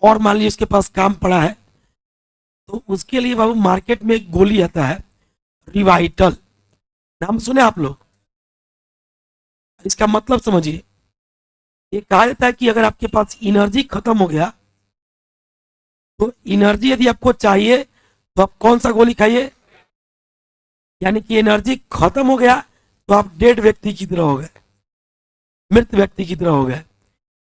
और मान लीजिए उसके पास काम पड़ा है, तो उसके लिए बाबू मार्केट में एक गोली आता है रिवाइटल। नाम सुने आप लोग? इसका मतलब समझिए, ये कहा जाता है कि अगर आपके पास एनर्जी खत्म हो गया, तो एनर्जी यदि आपको चाहिए तो आप कौन सा गोली खाइए? यानी कि एनर्जी खत्म हो गया तो आप डेड व्यक्ति की तरह हो गए, मृत व्यक्ति की तरह हो गए,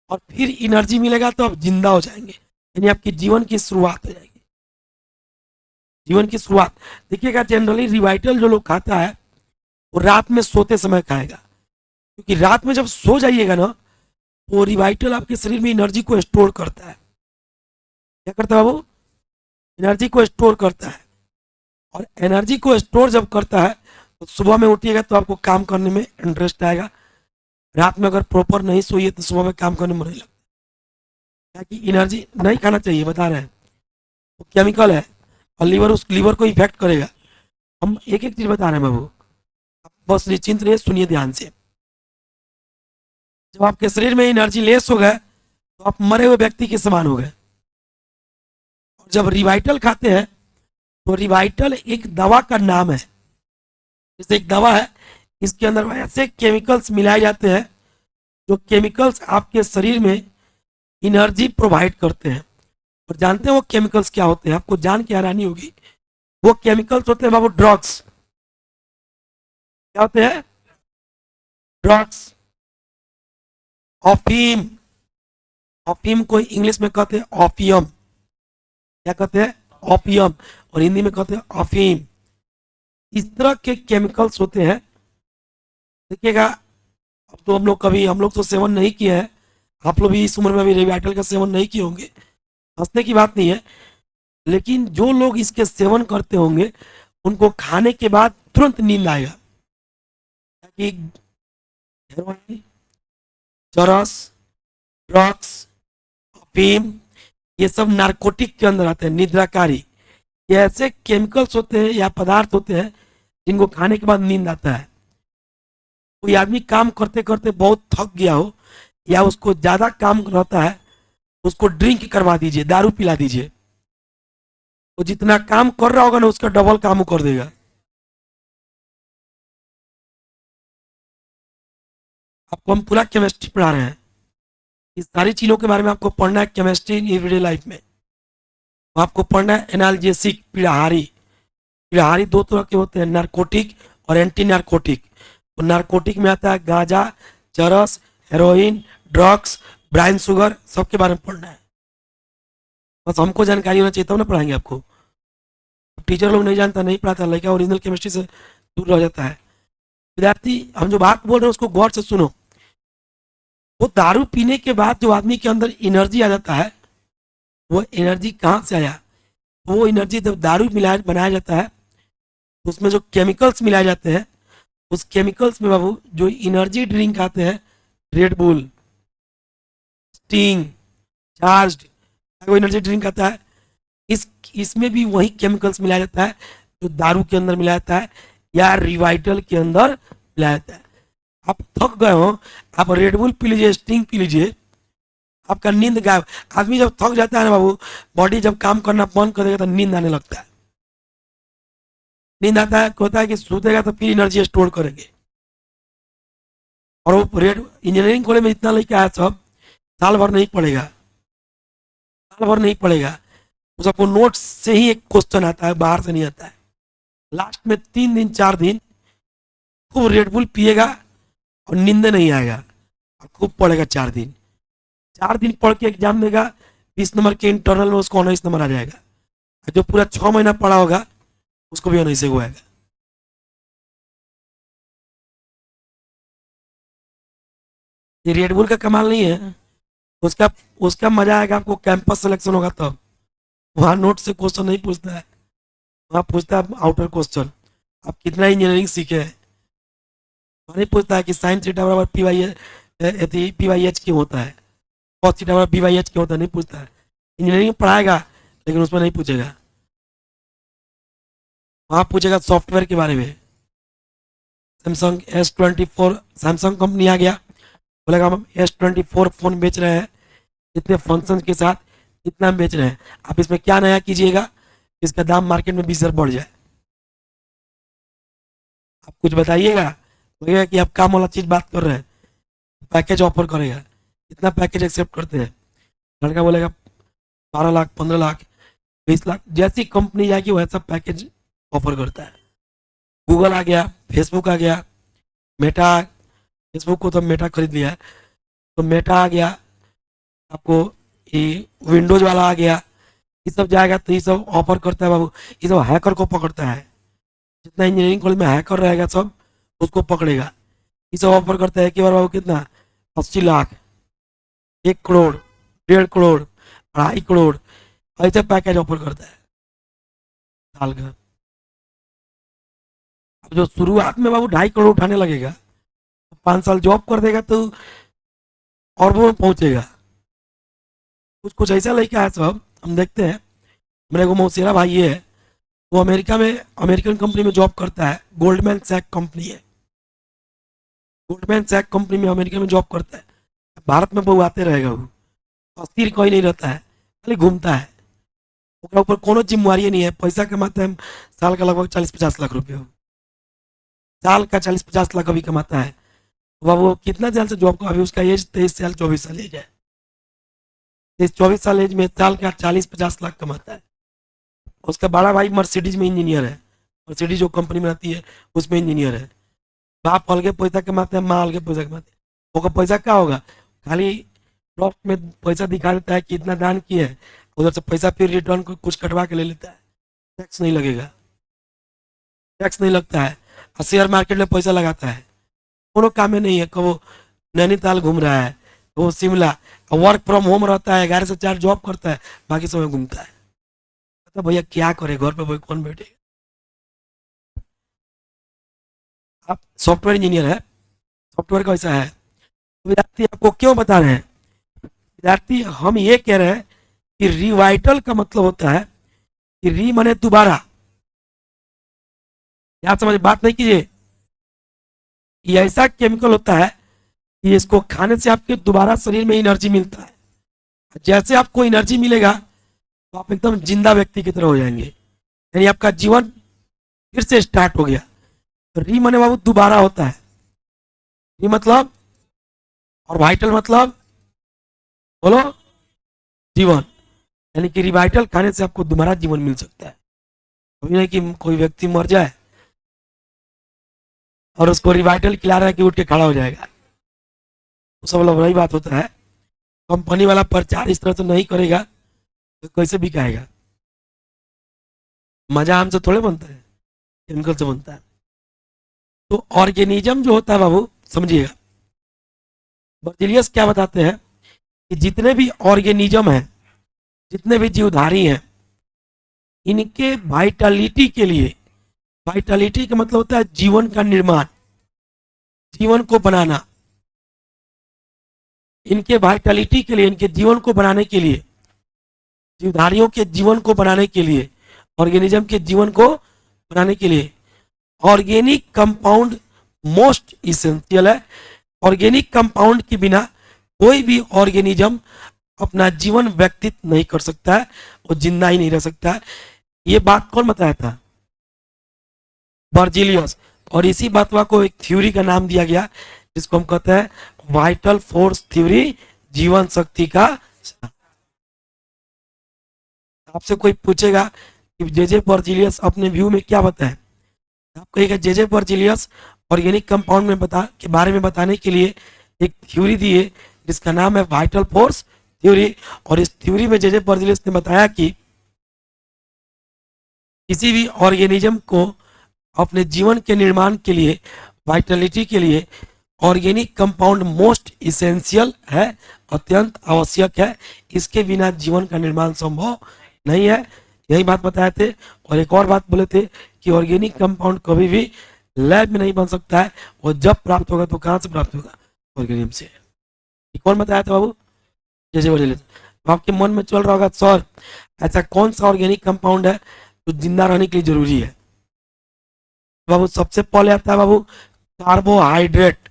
और फिर एनर्जी मिलेगा तो आप जिंदा हो जाएंगे, यानी आपकी जीवन की शुरुआत हो जाएगी। जीवन की शुरुआत देखिएगा, जनरली रिवाइटल जो लोग खाता है वो रात में सोते समय खाएगा, क्योंकि रात में जब सो जाइएगा ना, वो रिवाइटल आपके शरीर में एनर्जी को स्टोर करता है। क्या करता है बाबू? एनर्जी को स्टोर करता है, और एनर्जी को स्टोर जब करता है तो सुबह में उठिएगा तो आपको काम करने में इंटरेस्ट आएगा। रात में अगर प्रॉपर नहीं सोइए तो सुबह में काम करने में नहीं लगता, ताकि एनर्जी नहीं खाना चाहिए, बता रहे हैं वो केमिकल है और लीवर उस लीवर को इफेक्ट करेगा। हम एक एक चीज बता रहे हैं बाबू, बस निश्चिंत रहिए, सुनिए ध्यान से। जब आपके शरीर में एनर्जी लेस हो गए तो आप मरे हुए व्यक्ति के समान हो गए। और जब रिवाइटल खाते हैं तो रिवाइटल एक दवा का नाम है, जैसे एक दवा है, इसके अंदर ऐसे केमिकल्स मिलाए जाते हैं जो केमिकल्स आपके शरीर में एनर्जी प्रोवाइड करते हैं। और जानते हैं वो केमिकल्स क्या होते हैं? आपको जान के हैरानी होगी। वो केमिकल्स होते हैं बाबू ड्रग्स। क्या होते हैं? ड्रग्स। ऑफीम। ऑफीम को इंग्लिश में कहते हैं ऑपियम। क्या कहते हैं? ऑपियम। और हिंदी में कहते हैं अफीम। इस तरह के केमिकल्स होते हैं। देखिएगा, अब तो हम लोग तो सेवन नहीं किए हैं, आप लोग भी इस उम्र में अभी रिवाइटल का सेवन नहीं किए होंगे, हंसने की बात नहीं है। लेकिन जो लोग इसके सेवन करते होंगे उनको खाने के बाद तुरंत नींद आएगा, ताकि हेरोइन, चरस, ड्रग्स, अफीम, ये सब नारकोटिक के अंदर आते हैं, निद्राकारी। ये ऐसे केमिकल्स होते हैं या पदार्थ होते हैं जिनको खाने के बाद नींद आता है। कोई आदमी काम करते करते बहुत थक गया हो या उसको ज्यादा काम रहता है, उसको ड्रिंक करवा दीजिए, दारू पिला दीजिए, वो जितना काम कर रहा होगा ना उसका डबल काम कर देगा। आपको हम पूरा केमिस्ट्री पढ़ा रहे हैं, इस सारी चीजों के बारे में आपको पढ़ना है केमिस्ट्री इन एवरीडे लाइफ में। आपको पढ़ना है एनाल्जेसिक, पीड़ाहारी। पीड़ाहारी दो तरह के होते हैं, नारकोटिक और एंटी नारकोटिक। तो नारकोटिक में आता है गांजा, चरस, हेरोइन, ड्रग्स, ब्राउन शुगर, सबके बारे में पढ़ना है। बस हमको जानकारी होना चाहिए तब ना पढ़ाएंगे आपको। टीचर लोग नहीं जानता, नहीं पढ़ाता, लड़का ओरिजिनल केमिस्ट्री से दूर रह जाता है। विद्यार्थी, हम जो बात बोल रहे हैं उसको गौर से सुनो। वो दारू पीने के बाद जो आदमी के अंदर एनर्जी आ जाता है, वो एनर्जी कहाँ से आया? वो एनर्जी जब दारू मिलाया बनाया जाता है, उसमें जो केमिकल्स मिलाए जाते हैं, उस केमिकल्स में बाबू जो एनर्जी ड्रिंक आते हैं, रेड बुल, स्टिंग, चार्ज, वो एनर्जी ड्रिंक आता है, इसमें भी वही केमिकल्स मिलाया जाता है जो दारू के अंदर मिलाया जाता है या रिवाइटल के अंदर मिलाया जाता है। आप थक गए हो, आप रेडबुल पी लीजिए, स्टिंग पी लीजिए, आपका नींद गायब। आदमी जब थक जाता है ना बाबू, बॉडी जब काम करना बंद कर देगा तो नींद आने लगता है। नींद आता है, होता है कि सोतेगा तो फिर एनर्जी स्टोर करेंगे। और वो रेड इंजीनियरिंग कॉलेज में इतना लेके आया सब, साल भर नहीं पड़ेगा, साल भर नहीं पड़ेगा, उसको नोट्स से ही एक क्वेश्चन आता है, बाहर से नहीं आता है। लास्ट में 3 दिन 4 दिन खूब रेडबुल पिएगा और नींद नहीं आएगा, और खूब पढ़ेगा 4 दिन, 4 दिन पढ़ के एग्जाम देगा, 20 नंबर के इंटरनल में उसको 19 नंबर आ जाएगा। जो पूरा 6 महीना पढ़ा होगा उसको भी 19 हो आएगा। ये रेडबुल का कमाल नहीं है, उसका उसका मजा आएगा आपको कैंपस सिलेक्शन होगा तब। वहाँ नोट से क्वेश्चन नहीं पूछता है, वहाँ पूछता है आउटर क्वेश्चन, आप कितना इंजीनियरिंग सीखे हैं। वहाँ नहीं पूछता है कि साइन थीटा बराबर पी वाई एच क्यों होता है, कॉस थीटा बराबर बी वाई एच क्यों होता है, नहीं पूछता है। इंजीनियरिंग पढ़ाएगा लेकिन उसमें नहीं पूछेगा, वहाँ पूछेगा सॉफ्टवेयर के बारे में। सैमसंग S24, सैमसंग कंपनी आ गया, बोलेगा हम S24 फ़ोन बेच रहे हैं, इतने फंक्शन के साथ, इतना बेच रहे हैं, आप इसमें क्या नया कीजिएगा इसका दाम मार्केट में 20,000 बढ़ जाए। आप कुछ बताइएगा, लगेगा कि आप काम वाला चीज़ बात कर रहे हैं। पैकेज ऑफर करेगा, इतना पैकेज एक्सेप्ट करते हैं, लड़का बोलेगा 12 लाख, 15 लाख, 20 लाख, जैसी कंपनी जाएगी वैसा पैकेज ऑफर करता है। गूगल आ गया, फेसबुक आ गया, मेटा, फेसबुक को तो मेटा खरीद लिया है, तो मेटा आ गया, आपको ये विंडोज वाला आ गया, ये सब जाएगा तो ये सब ऑफर करता है बाबू। ये सब हैकर को पकड़ता है, जितना इंजीनियरिंग कॉलेज में हैकर रहेगा सब उसको पकड़ेगा। ये सब ऑफर करता है कि बार बाबू कितना, 80 लाख, 1 करोड़, 1.5 करोड़, 2.5 करोड़, ऐसे पैकेज ऑफर करता है साल का। अब जो शुरुआत में बाबू 2.5 करोड़ उठाने लगेगा, 5 साल जॉब कर देगा तो अरबों में पहुंचेगा। कुछ कुछ ऐसा लेके आया सब, हम देखते हैं। मेरे को मौसेरा भाई है, वो अमेरिका में अमेरिकन कंपनी में जॉब करता है, गोल्डमैन सैक कंपनी है, गोल्डमैन सैक कंपनी में अमेरिका में जॉब करता है। भारत में वो आते रहेगा, वो अस्थिर कोई नहीं रहता है, खाली घूमता है, उसके ऊपर कोनो जिम्मेवारी नहीं है, पैसा कमाता है साल का लगभग 40-50 लाख रुपये, साल का 40-50 लाख अभी कमाता है। वह वो कितना साल से जॉब का, अभी उसका एज 23 साल 24 साल एज है, 24 साल एज में साल का 40-50 लाख कमाता है। उसका बड़ा भाई मर्सिडीज में इंजीनियर है, मर्सिडीज जो कंपनी में आती है उसमें इंजीनियर है। बाप अलगे पैसा कमाते हैं, माँ अलगे पैसा कमाते हैं, वो पैसा क्या होगा, खाली ड्रॉप में पैसा दिखा देता है कि इतना दान किए है, उधर से पैसा फिर रिटर्न को कुछ कटवा के ले लेता है, टैक्स नहीं लगेगा, टैक्स नहीं लगता है। और शेयर मार्केट में पैसा लगाता है, कोनो काम में नहीं है, कबो नैनीताल घूम रहा है, वो शिमला, वर्क फ्रॉम होम रहता है, 11 से 4 जॉब करता है, बाकी समय घूमता है। तो भैया क्या करे, घर पे भाई कौन बैठे। आप सॉफ्टवेयर इंजीनियर है, सॉफ्टवेयर कैसा है, विद्यार्थी आपको क्यों बता रहे हैं, विद्यार्थी हम ये कह रहे हैं कि रिवाइटल का मतलब होता है कि री माने दोबारा, यहाँ समझ बात नहीं कीजिए। ये ऐसा केमिकल होता है कि इसको खाने से आपके दोबारा शरीर में एनर्जी मिलता है, जैसे आपको एनर्जी मिलेगा तो आप एकदम जिंदा व्यक्ति की तरह हो जाएंगे, यानी आपका जीवन फिर से स्टार्ट हो गया। तो री माने बाबू दोबारा होता है, री मतलब, और वाइटल मतलब, बोलो, जीवन, यानी कि रिवाइटल खाने से आपको दोबारा जीवन मिल सकता है। अभी नहीं कि कोई व्यक्ति मर जाए और उसको रिवाइटल खिला रहा है कि उठ के खड़ा हो जाएगा, तो सब लोग वही बात होता है। कंपनी वाला प्रचार इस तरह से नहीं करेगा तो कैसे बिकाएगा। मजा आम से थोड़े बनता है, केमिकल से बनता है। तो ऑर्गेनिज्म जो होता है बाबू, समझिएगा, बर्जिलियस क्या बताते हैं कि जितने भी ऑर्गेनिज्म हैं, जितने भी जीवधारी हैं, इनके वाइटलिटी के लिए, वाइटलिटी का मतलब होता है जीवन का निर्माण, जीवन को बनाना, इनके वाइटलिटी के लिए, इनके जीवन को बनाने के लिए, जीवधारियों के जीवन को बनाने के लिए, ऑर्गेनिज्म के जीवन को बनाने के लिए ऑर्गेनिक कंपाउंड मोस्ट इसेंशियल है। ऑर्गेनिक कंपाउंड के बिना कोई भी ऑर्गेनिज्म अपना जीवन व्यतीत नहीं कर सकता है, वो जिंदा ही नहीं रह सकता है। ये बात कौन बताया था? बर्जिलियस। और इसी बातवा को एक थ्योरी का नाम दिया गया जिसको हम कहते हैं वाइटल फोर्स थ्योरी, जीवन शक्ति का। आपसे कोई पूछेगा कि जेजे बर्जिलियस अपने व्यू में क्या बताए, आप कहेगा जेजे बर्जिलियस ऑर्गेनिक कंपाउंड में के बारे में बताने के लिए एक थ्योरी दिए जिसका नाम है वाइटल फोर्स थ्योरी। और इस थ्योरी में जेजे बर्जिलियस ने बताया कि किसी भी ऑर्गेनिज्म को अपने जीवन के निर्माण के लिए, वाइटलिटी के लिए ऑर्गेनिक कंपाउंड मोस्ट इसेंशियल है, अत्यंत आवश्यक है। इसके बिना जीवन का निर्माण संभव नहीं है। यही बात बताए थे। और एक और बात बोले थे कि ऑर्गेनिक कंपाउंड कभी भी लैब में नहीं बन सकता है, वो जब प्राप्त होगा तो कहाँ से प्राप्त होगा? ऑर्गेनिज्म से। कौन बताया था बाबू? जैसे बोले तो आपके मन में चल रहा होगा सर ऐसा कौन सा ऑर्गेनिक कंपाउंड है जो जिंदा रहने के लिए जरूरी है? बाबू सबसे पहले आता है बाबू कार्बोहाइड्रेट।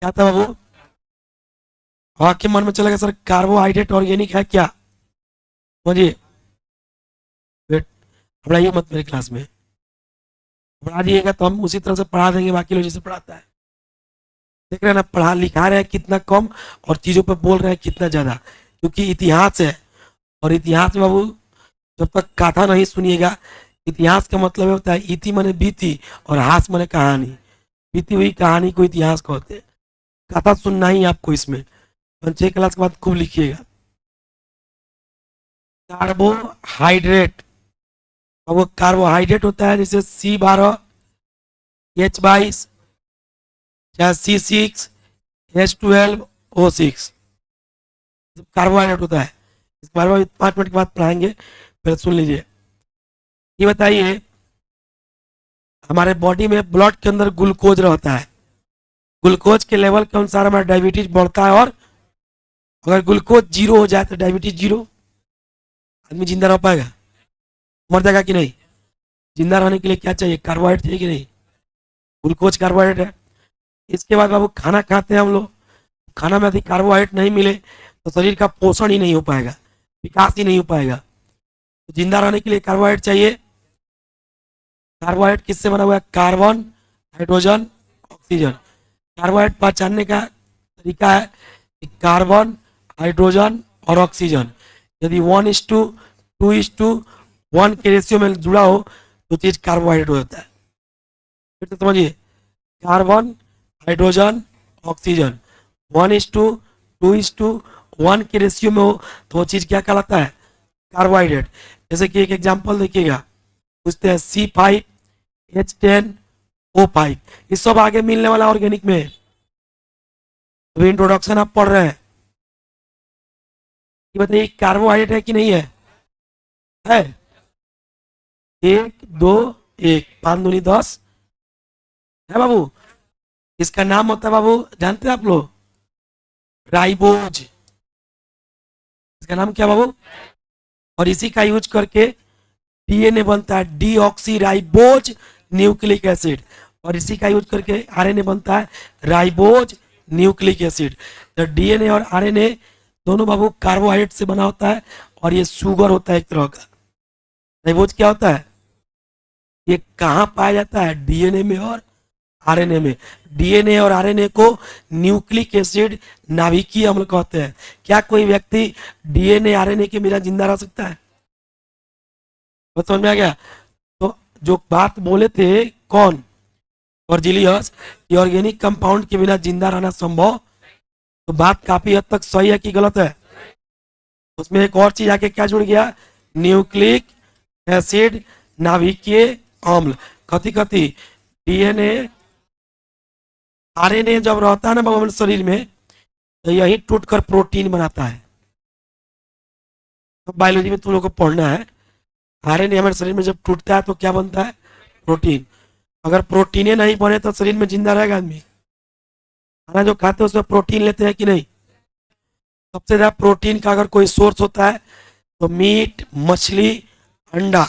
क्या था बाबू? आपके मन में चलेगा सर कार्बोहाइड्रेट ऑर्गेनिक है क्या? मुझे पढ़ाइए मत मेरे क्लास में, पढ़ा दिएगा तो हम उसी तरह से पढ़ा देंगे बाकी लोग जैसे पढ़ाता है। देख रहे हैं ना, पढ़ा लिखा रहे हैं कितना कम और चीजों पे बोल रहे हैं कितना ज्यादा, क्योंकि इतिहास है। और इतिहास में बाबू जब तक कथा नहीं सुनिएगा, इतिहास का मतलब होता है इति माने बीती और हास माने कहानी, बीती हुई कहानी को इतिहास कहते हैं। कथा सुनना ही आपको इसमें 6 क्लास के बाद खूब लिखिएगा। कार्बोहाइड्रेट, अब वो कार्बोहाइड्रेट होता है जैसे C12, H22, चाहे C6, H12, O6, कार्बोहाइड्रेट होता है। इसके बारे में 5 मिनट के बाद पढ़ाएंगे, फिर सुन लीजिए। ये बताइए, हमारे बॉडी में ब्लड के अंदर ग्लूकोज रहता है, ग्लूकोज के लेवल के अनुसार हमारा डायबिटीज बढ़ता है। और अगर ग्लूकोज जीरो हो जाए तो डायबिटीज जीरो, आदमी जिंदा रह पाएगा? मर जाएगा कि नहीं? जिंदा रहने के लिए क्या चाहिए? कार्बोहाइड्रेट चाहिए कि नहीं? ग्लूकोज कार्बोहाइड्रेट है। इसके बाद बाबू खाना खाते हैं हम लोग, खाना में यदि कार्बोहाइड्रेट नहीं मिले तो शरीर का पोषण ही नहीं हो पाएगा, विकास ही नहीं हो पाएगा। तो जिंदा रहने के लिए कार्बोहाइड्रेट चाहिए। कार्बोहाइड्रेट किससे बना हुआ है? Carbon, hydrogen, oxygen. कार्बोहाइड्रेट पहचानने का तरीका है कि कार्बन, हाइड्रोजन और ऑक्सीजन यदि 1:2:1 के रेशियो में जुड़ा हो तो चीज कार्बोहाइड्रेट हो जाता है। फिर तो समझिए, कार्बन, हाइड्रोजन, ऑक्सीजन 1:2:1 के रेशियो में हो तो वो चीज क्या कहलाता है? कार्बोहाइड्रेट। जैसे कि एक एग्जांपल देखिएगा, पूछते हैं C5H10O5, ये सब आगे मिलने वाला ऑर्गेनिक में। अभी इंट्रोडक्शन आप पढ़ रहे हैं, ये बताइए कार्बोहाइड्रेट है कि नहीं है? है। 1 2 1 5 दूनी 10 है बाबू। इसका नाम होता है बाबू, जानते हैं आप लोग? राइबोज। इसका नाम क्या बाबू? और इसी का यूज करके डीएनए बनता है, डीऑक्सीराइबोज न्यूक्लिक एसिड। और इसी का यूज करके आरएनए बनता है, राइबोज न्यूक्लिक एसिड। तो डीएनए और आरएनए दोनों बाबू कार्बोहाइड्रेट से बना होता है और ये शुगर होता है एक तरह का। राइबोज क्या होता है? ये कहाँ पाया जाता है? डीएनए में और आरएनए में। डीएनए और आरएनए को न्यूक्लिक एसिड नाभिकीय अम्ल कहते हैं। क्या कोई व्यक्ति डीएनए आरएनए के बिना जिंदा रह सकता है? बस समझ में आ गया? तो जो बात बोले थे कौन? बर्जिलियस, कि ऑर्गेनिक कंपाउंड के बिना जिंदा रहना संभव, तो बात काफी हद तक सही है कि गलत है? उसमें एक और चीज आके क्या जुड़ गया न्यूक्लिक एसिड, नाभिकीय अम्ल। कथी कथी? डीएनए, आरएनए जब रहता है ना बाबू हमारे शरीर में, तो यही टूटकर प्रोटीन बनाता है। तो बायोलॉजी में तुम लोग को पढ़ना है, आरएनए हमारे शरीर में जब टूटता है तो क्या बनता है? प्रोटीन। अगर प्रोटीन नहीं बने तो शरीर में जिंदा रहेगा आदमी? खाना जो खाते हैं उसमें प्रोटीन लेते हैं कि नहीं? सबसे ज्यादा प्रोटीन का अगर कोई सोर्स होता है तो मीट, मछली, अंडा।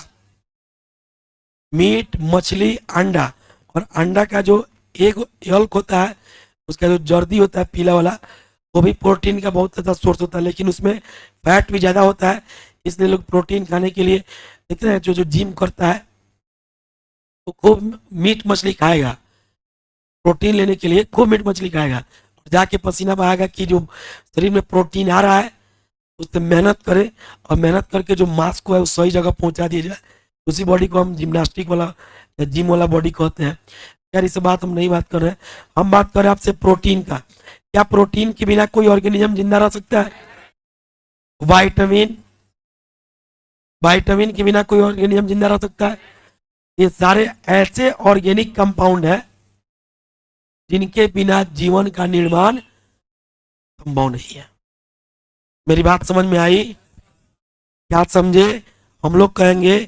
मीट, मछली, अंडा। और अंडा का जो एग यल्क होता है, उसका जो जर्दी होता है पीला वाला, वो भी प्रोटीन का बहुत ज़्यादा सोर्स होता है, लेकिन उसमें फैट भी ज़्यादा होता है। इसलिए लोग प्रोटीन खाने के लिए देखते हैं, जो जो जिम करता है वो खूब मीट मछली खाएगा, प्रोटीन लेने के लिए खूब मीट मछली खाएगा, और जाके पसीना बहाएगा कि जो शरीर में प्रोटीन आ रहा है उससे मेहनत करे, और मेहनत करके जो मांस को है उस सही जगह पहुंचा दिया जाए। उसी बॉडी को हम जिम्नास्टिक वाला या जिम वाला बॉडी कहते हैं। यार इस बात हम नहीं बात कर रहे हैं, हम बात कर रहे हैं आपसे प्रोटीन का। क्या प्रोटीन के बिना कोई ऑर्गेनिज्म जिंदा रह सकता है? वाइटामिन, वाइटामिन के बिना कोई ऑर्गेनिज्म जिंदा रह सकता है? ये सारे ऐसे ऑर्गेनिक कंपाउंड है जिनके बिना जीवन का निर्माण संभव नहीं है। मेरी बात समझ में आई? क्या समझे? हम लोग कहेंगे,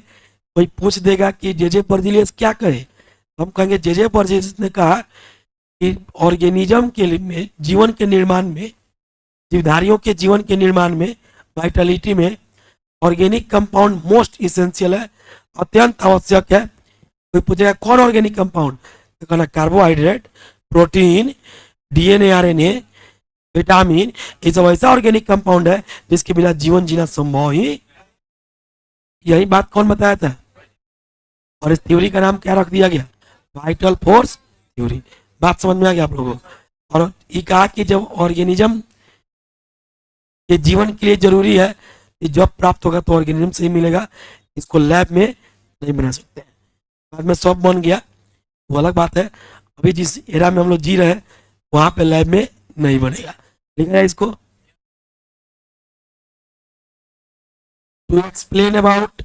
कोई पूछ देगा कि जेजे बर्जिलियस क्या कहे, हम कहेंगे जेजे बर्जिलियस ने कहा कि ऑर्गेनिज्म के लिए में, जीवन के निर्माण में, जीवधारियों के जीवन के निर्माण में, वाइटलिटी में ऑर्गेनिक कंपाउंड मोस्ट इसेंशियल है, अत्यंत आवश्यक है। कोई पूछेगा कौन ऑर्गेनिक कंपाउंड, तो कहना carbohydrate, protein, DNA, RNA, vitamin, ये सब ऐसा ऑर्गेनिक कंपाउंड है जिसके बिना जीवन जीना संभव ही। यही बात कौन बताया था? और इस थ्योरी का नाम क्या रख दिया गया? Vital force theory. बात समझ में आ गया आप लोगों को? और ये कहा कि जब ऑर्गेनिज्म के जीवन के लिए जरूरी है, ये जब प्राप्त होगा तो ऑर्गेनिज्म से ही मिलेगा, इसको लैब में नहीं बना सकते। बाद में सब बन गया वो अलग बात है, अभी जिस एरा में हम लोग जी रहे हैं वहां पे लैब में नहीं बनेगा। ठीक है, इसको to explain about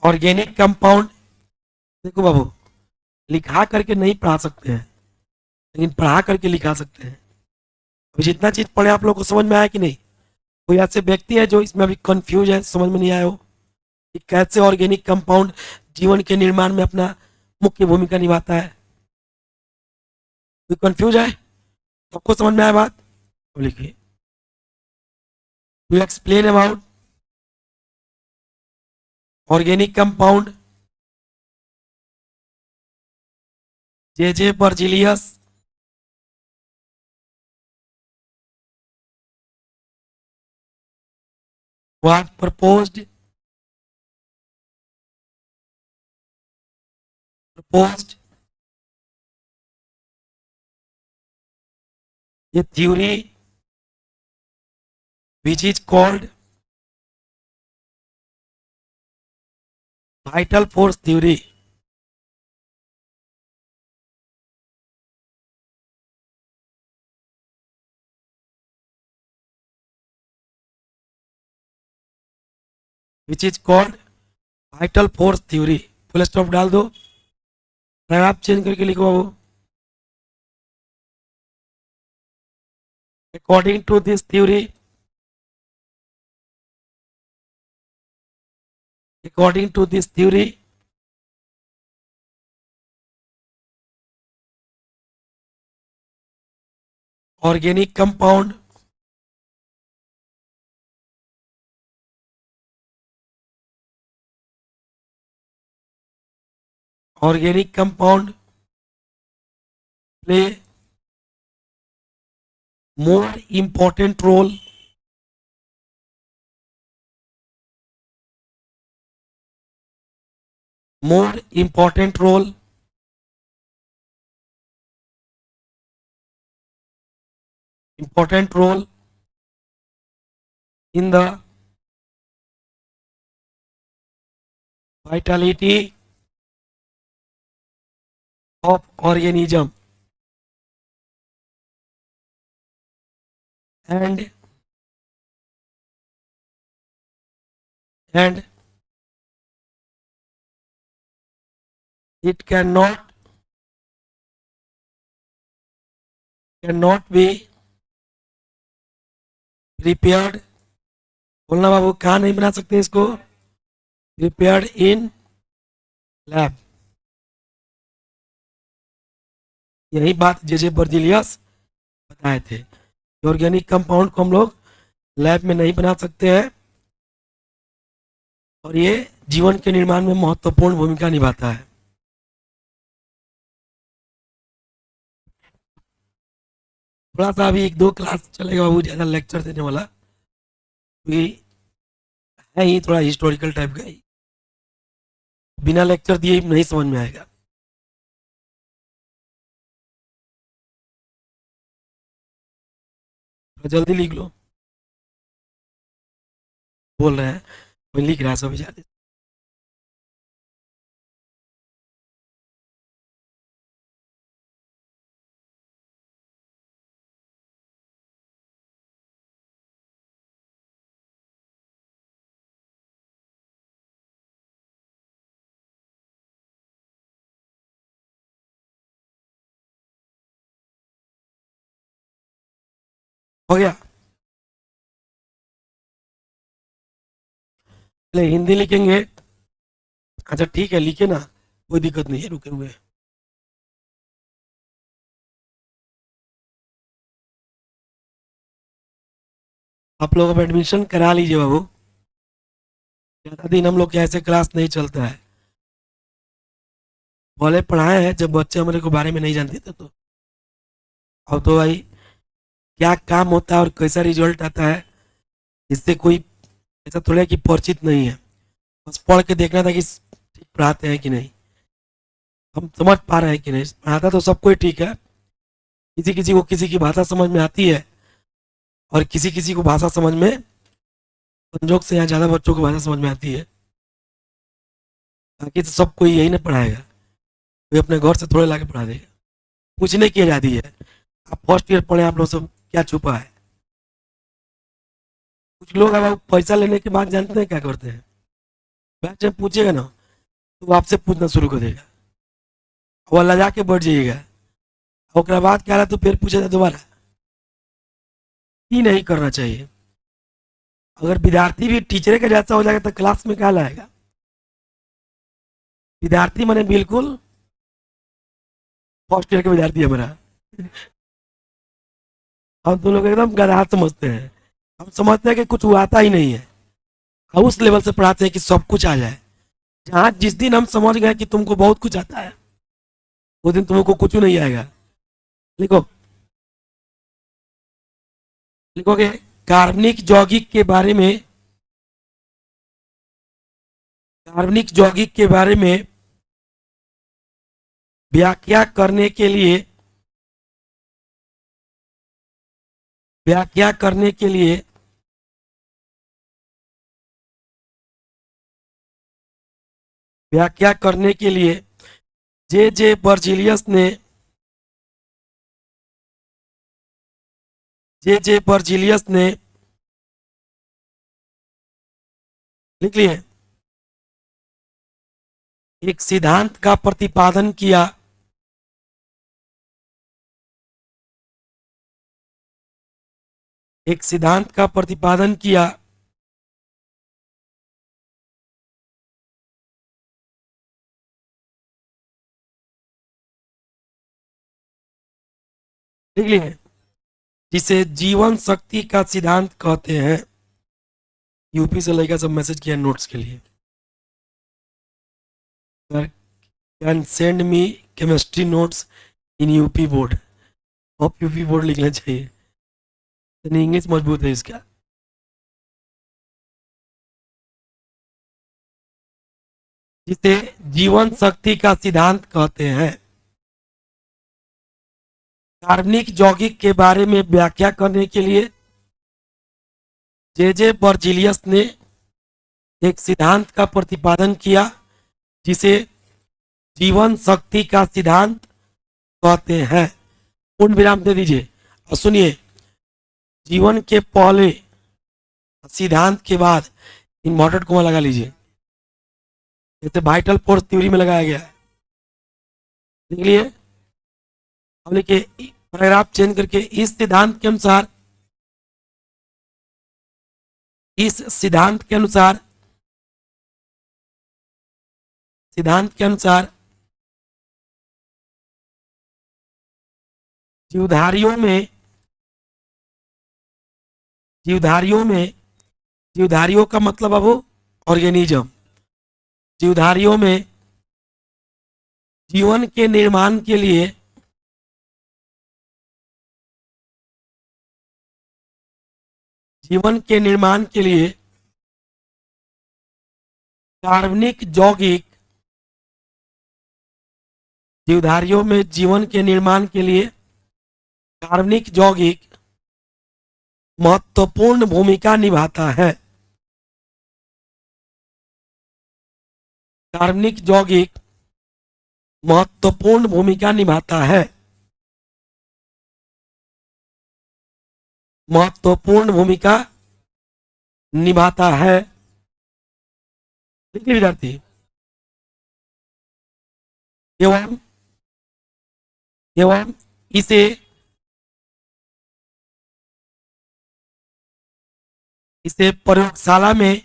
organic compound. देखो बाबू, लिखा करके नहीं पढ़ा सकते हैं, लेकिन पढ़ा करके लिखा सकते हैं। अभी जितना चीज पढ़े आप लोग को समझ में आया कि नहीं? कोई ऐसे व्यक्ति है जो इसमें अभी कंफ्यूज है, समझ में नहीं आया हो कि कैसे ऑर्गेनिक कंपाउंड जीवन के निर्माण में अपना मुख्य भूमिका निभाता है? कोई कंफ्यूज है? सबको समझ में आया बात? तो लिखिए, to explain about organic compound J Berzelius was proposed a theory which is called vital force theory, which is called vital force theory। Full stop डाल दो, आप चेंज करके लिखो बाबू। According to this theory, according to this theory, organic compound organic compound play more important role more important role important role in the vitality of organism। and it cannot be prepared. बोलना बाबू, कहाँ नहीं बना सकते इसको? Prepared in lab. यही बात जे Berzelius बताए थे। ऑर्गेनिक कंपाउंड को हम लोग लैब में नहीं बना सकते हैं और ये जीवन के निर्माण में महत्वपूर्ण भूमिका निभाता है। थोड़ा सा अभी 1-2 क्लास चलेगा बाबू, ज़्यादा लेक्चर देने वाला क्योंकि है ही थोड़ा हिस्टोरिकल टाइप का ही, बिना लेक्चर दिए नहीं समझ में आएगा। जल्दी लिख लो, बोल रहे हैं कोई लिख रहा है सभी ज्यादा। हो गया? चले हिंदी लिखेंगे। अच्छा ठीक है, लिखे ना, कोई दिक्कत नहीं है, रुके हुए। आप लोग अब एडमिशन करा लीजिए बाबू, ज़्यादा दिन हम लोग के ऐसे क्लास नहीं चलता है। पहले पढ़ाए हैं जब बच्चे हमारे को बारे में नहीं जानते थे, तो अब तो भाई क्या काम होता है और कैसा रिजल्ट आता है, इससे कोई ऐसा थोड़ा है कि परिचित नहीं है। बस पढ़ के देखना था कि ठीक पढ़ाते हैं कि नहीं, हम समझ पा रहे हैं कि नहीं। पढ़ाता तो सब कोई ठीक है, किसी किसी को किसी की भाषा समझ में आती है और किसी किसी को भाषा समझ में, संजोग से यहाँ ज़्यादा बच्चों को भाषा समझ में आती है। बाकी तो सब कोई यही नहीं पढ़ाएगा, कोई अपने घर से थोड़े ला के पढ़ा देगा। पूछने की आज़ादी है। आप फर्स्ट ईयर पढ़े, आप लोग सब क्या छुपा है? कुछ लोग अब पैसा लेने के बाद जानते हैं क्या करते हैं? बैच में पूछेगा ना तो वो आपसे पूछना शुरू कर देगा, वो लजा के बैठ जाइएगा, और बाद क्या रहा तो फिर पूछेगा दोबारा। ही नहीं करना चाहिए। अगर विद्यार्थी भी टीचर का जैसा हो जाएगा तो क्लास में क्या लाएगा? विद्यार्थी मैंने बिल्कुल फर्स्ट ईयर का विद्यार्थी है मेरा। हम तुम लोग एकदम गधा समझते हैं, हम समझते हैं कि कुछ आता ही नहीं है, हम उस लेवल से पढ़ाते हैं कि सब कुछ आ जाए। जहाँ जिस दिन हम समझ गए कि तुमको बहुत कुछ आता है, वो दिन तुमको कुछ नहीं आएगा। लिखो, लिखोगे कार्बनिक यौगिक के बारे में, कार्बनिक यौगिक के बारे में व्याख्या करने के लिए, व्याख्या करने के लिए व्याख्या करने के लिए जे बर्जिलियस ने, जे बर्जिलियस ने, लिख लिए, एक सिद्धांत का प्रतिपादन किया, एक सिद्धांत का प्रतिपादन किया लिख लिए, जिसे जीवन शक्ति का सिद्धांत कहते हैं। यूपी से लेकर सब मैसेज किया नोट्स के लिए। Can send me chemistry notes in UP board. अब यूपी बोर्ड लिखना चाहिए, यानी इंग्लिश मजबूत है इसका। जिसे जीवन शक्ति का सिद्धांत कहते हैं। कार्बनिक यौगिक के बारे में व्याख्या करने के लिए जे बर्जिलियस ने एक सिद्धांत का प्रतिपादन किया, जिसे जीवन शक्ति का सिद्धांत कहते हैं। पूर्ण विराम दे दीजिए और सुनिए, जीवन के पहले सिद्धांत के बाद इन्वर्टेड कोमा लगा लीजिए, जैसे वाइटल फोर्स थ्योरी में लगाया गया है। लिख लिए। अब लिखिए पैराग्राफ चेंज करके इस सिद्धांत के अनुसार, इस सिद्धांत के अनुसार, सिद्धांत के अनुसार जीवधारियों में, जीवधारियों में, जीवधारियों का मतलब अब ऑर्गेनिज्म, जीवधारियों में जीवन के निर्माण के लिए जीवन के निर्माण के लिए कार्बनिक यौगिक, जीवधारियों में जीवन के निर्माण के लिए कार्बनिक यौगिक महत्वपूर्ण भूमिका निभाता है। कार्बनिक यौगिक महत्वपूर्ण भूमिका निभाता है, महत्वपूर्ण भूमिका निभाता है। देखिए विद्यार्थी, एवं एवं इसे इसे प्रयोगशाला में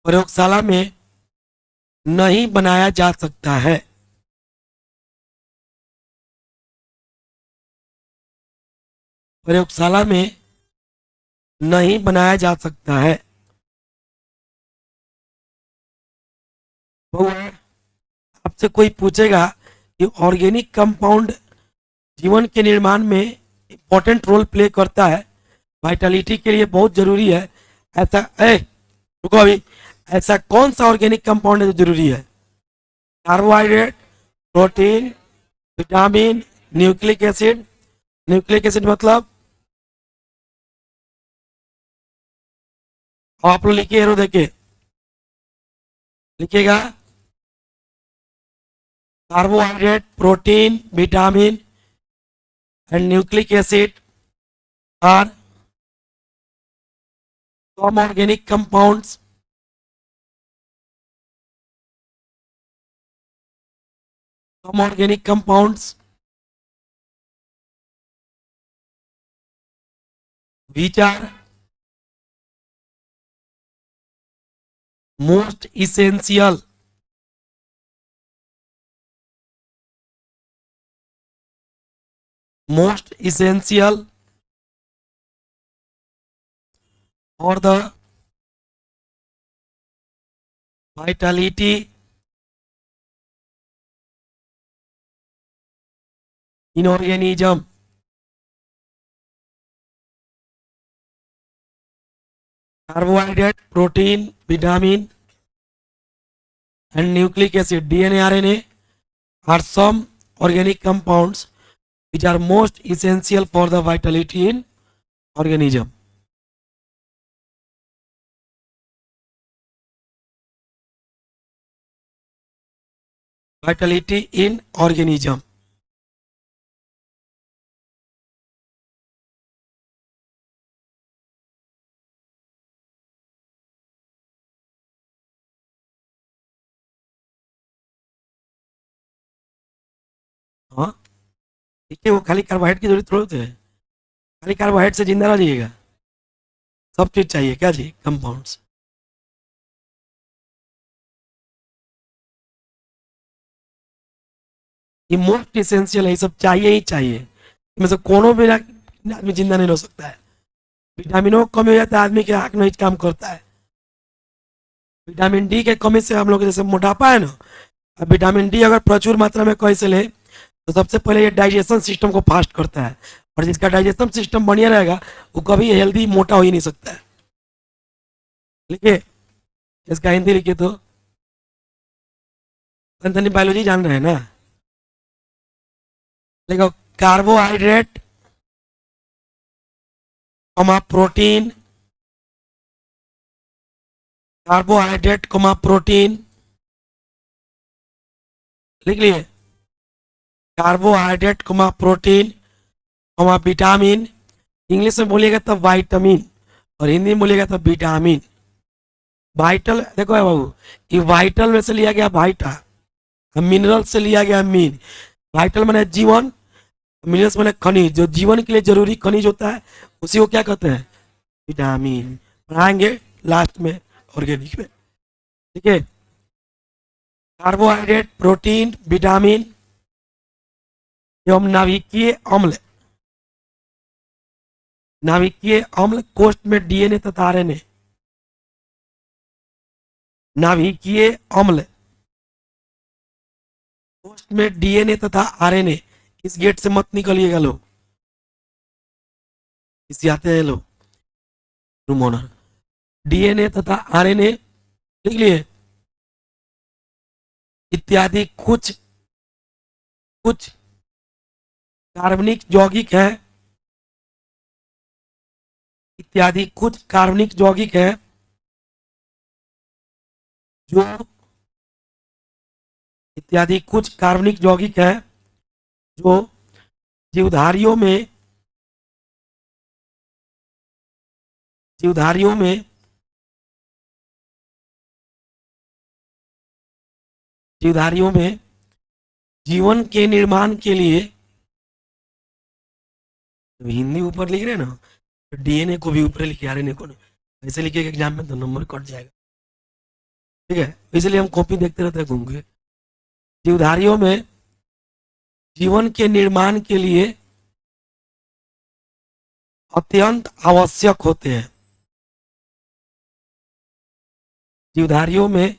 प्रयोगशाला में नहीं बनाया जा सकता है। प्रयोगशाला में नहीं बनाया जा सकता है। आपसे कोई पूछेगा कि ऑर्गेनिक कंपाउंड जीवन के निर्माण में इंपॉर्टेंट रोल प्ले करता है, वाइटलिटी के लिए बहुत जरूरी है, ऐसा रुको अभी, ऐसा कौन सा ऑर्गेनिक कंपाउंड है जो जरूरी है? Carbohydrate, protein, vitamin, nucleic acid. Nucleic acid मतलब आप लोग लिखिए, एरो देखे लिखिएगा, carbohydrate, protein, vitamin and nucleic acid are some organic compounds which are most essential for the vitality in organism. Carbohydrate, protein, vitamin and nucleic acid, DNA, RNA are some organic compounds which are most essential for the vitality in organism. Vitality in organism. हाँ ठीक है, वो खाली carbohydrate की जरूरत थोड़ी है, खाली कार्बोहाइड्रेट से जिंदा रह जाइएगा, सब चीज चाहिए क्या जी, कंपाउंड्स। ये मोस्ट इसेंशियल है, ये सब चाहिए ही चाहिए, इनमें से कोनो भी आदमी जिंदा नहीं रह सकता है। विटामिनों की कमी हो जाता है, आदमी के आँख नहीं काम करता है। विटामिन डी के कमी से हम लोग जैसे मोटापा है ना, अब विटामिन डी अगर प्रचुर मात्रा में कहीं से ले तो सबसे पहले ये डाइजेशन सिस्टम को फास्ट करता है, और जिसका डाइजेशन सिस्टम बढ़िया रहेगा वो कभी हेल्दी मोटा हो ही नहीं सकता है। लिखिए इसका हिंदी लिखिए तो, बायोलॉजी जान रहे हैं ना। देखो कार्बोहाइड्रेट कमा प्रोटीन, कार्बोहाइड्रेट कमा प्रोटीन, लिख लिए, कार्बोहाइड्रेट, प्रोटीन, विटामिन। इंग्लिश में बोलिएगा तो वाइटामिन और हिंदी में बोलिएगा तो विटामिन। वाइटल देखो है बाबू, ये वाइटल में से लिया गया वाइटा, मिनरल से लिया गया मीन। वाइटल माने जीवन, मिनरल्स माने खनिज, जो जीवन के लिए जरूरी खनिज होता है उसी को क्या कहते हैं, विटामिन। पढ़ाएंगे लास्ट में ऑर्गेनिक में, ठीक है। कार्बोहाइड्रेट, प्रोटीन, विटामिन एवं नाभिकीय अम्ल। नाभिकीय अम्ल कोष्ठ में डीएनए तथा आरएनए। नाभिकीय अम्ल कोष्ठ में डीएनए तथा आरएनए। इस गेट से मत निकलिएगा लोग, इसी आते हैं लोग रूम ओनर। डीएनए तथा आरएनए लिख लिए इत्यादि कुछ कुछ कार्बनिक यौगिक है, इत्यादि कुछ कार्बनिक यौगिक है जो इत्यादि कुछ कार्बनिक यौगिक है जो जीवधारियों में जीवधारियों में जीवधारियों में जीवन के निर्माण के लिए, हिंदी ऊपर लिख रहे हैं ना, तो डीएनए को भी ऊपर लिखे, आरएनए को नहीं। ऐसे लिखे एग्जाम में तो नंबर कट जाएगा, ठीक है। इसलिए हम कॉपी देखते रहते हैं घूम के। जीवधारियों में जीवन के निर्माण के लिए अत्यंत आवश्यक होते हैं। जीवधारियों में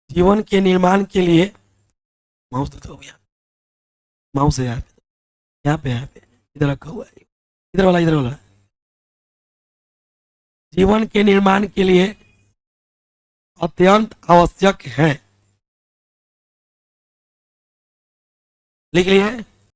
जीवन के निर्माण के लिए, माउस तो गया, माउस है यहाँ पे इधर रखा हुआ है, इधर वाला। जीवन के निर्माण के लिए अत्यंत आवश्यक है, लिख लिए।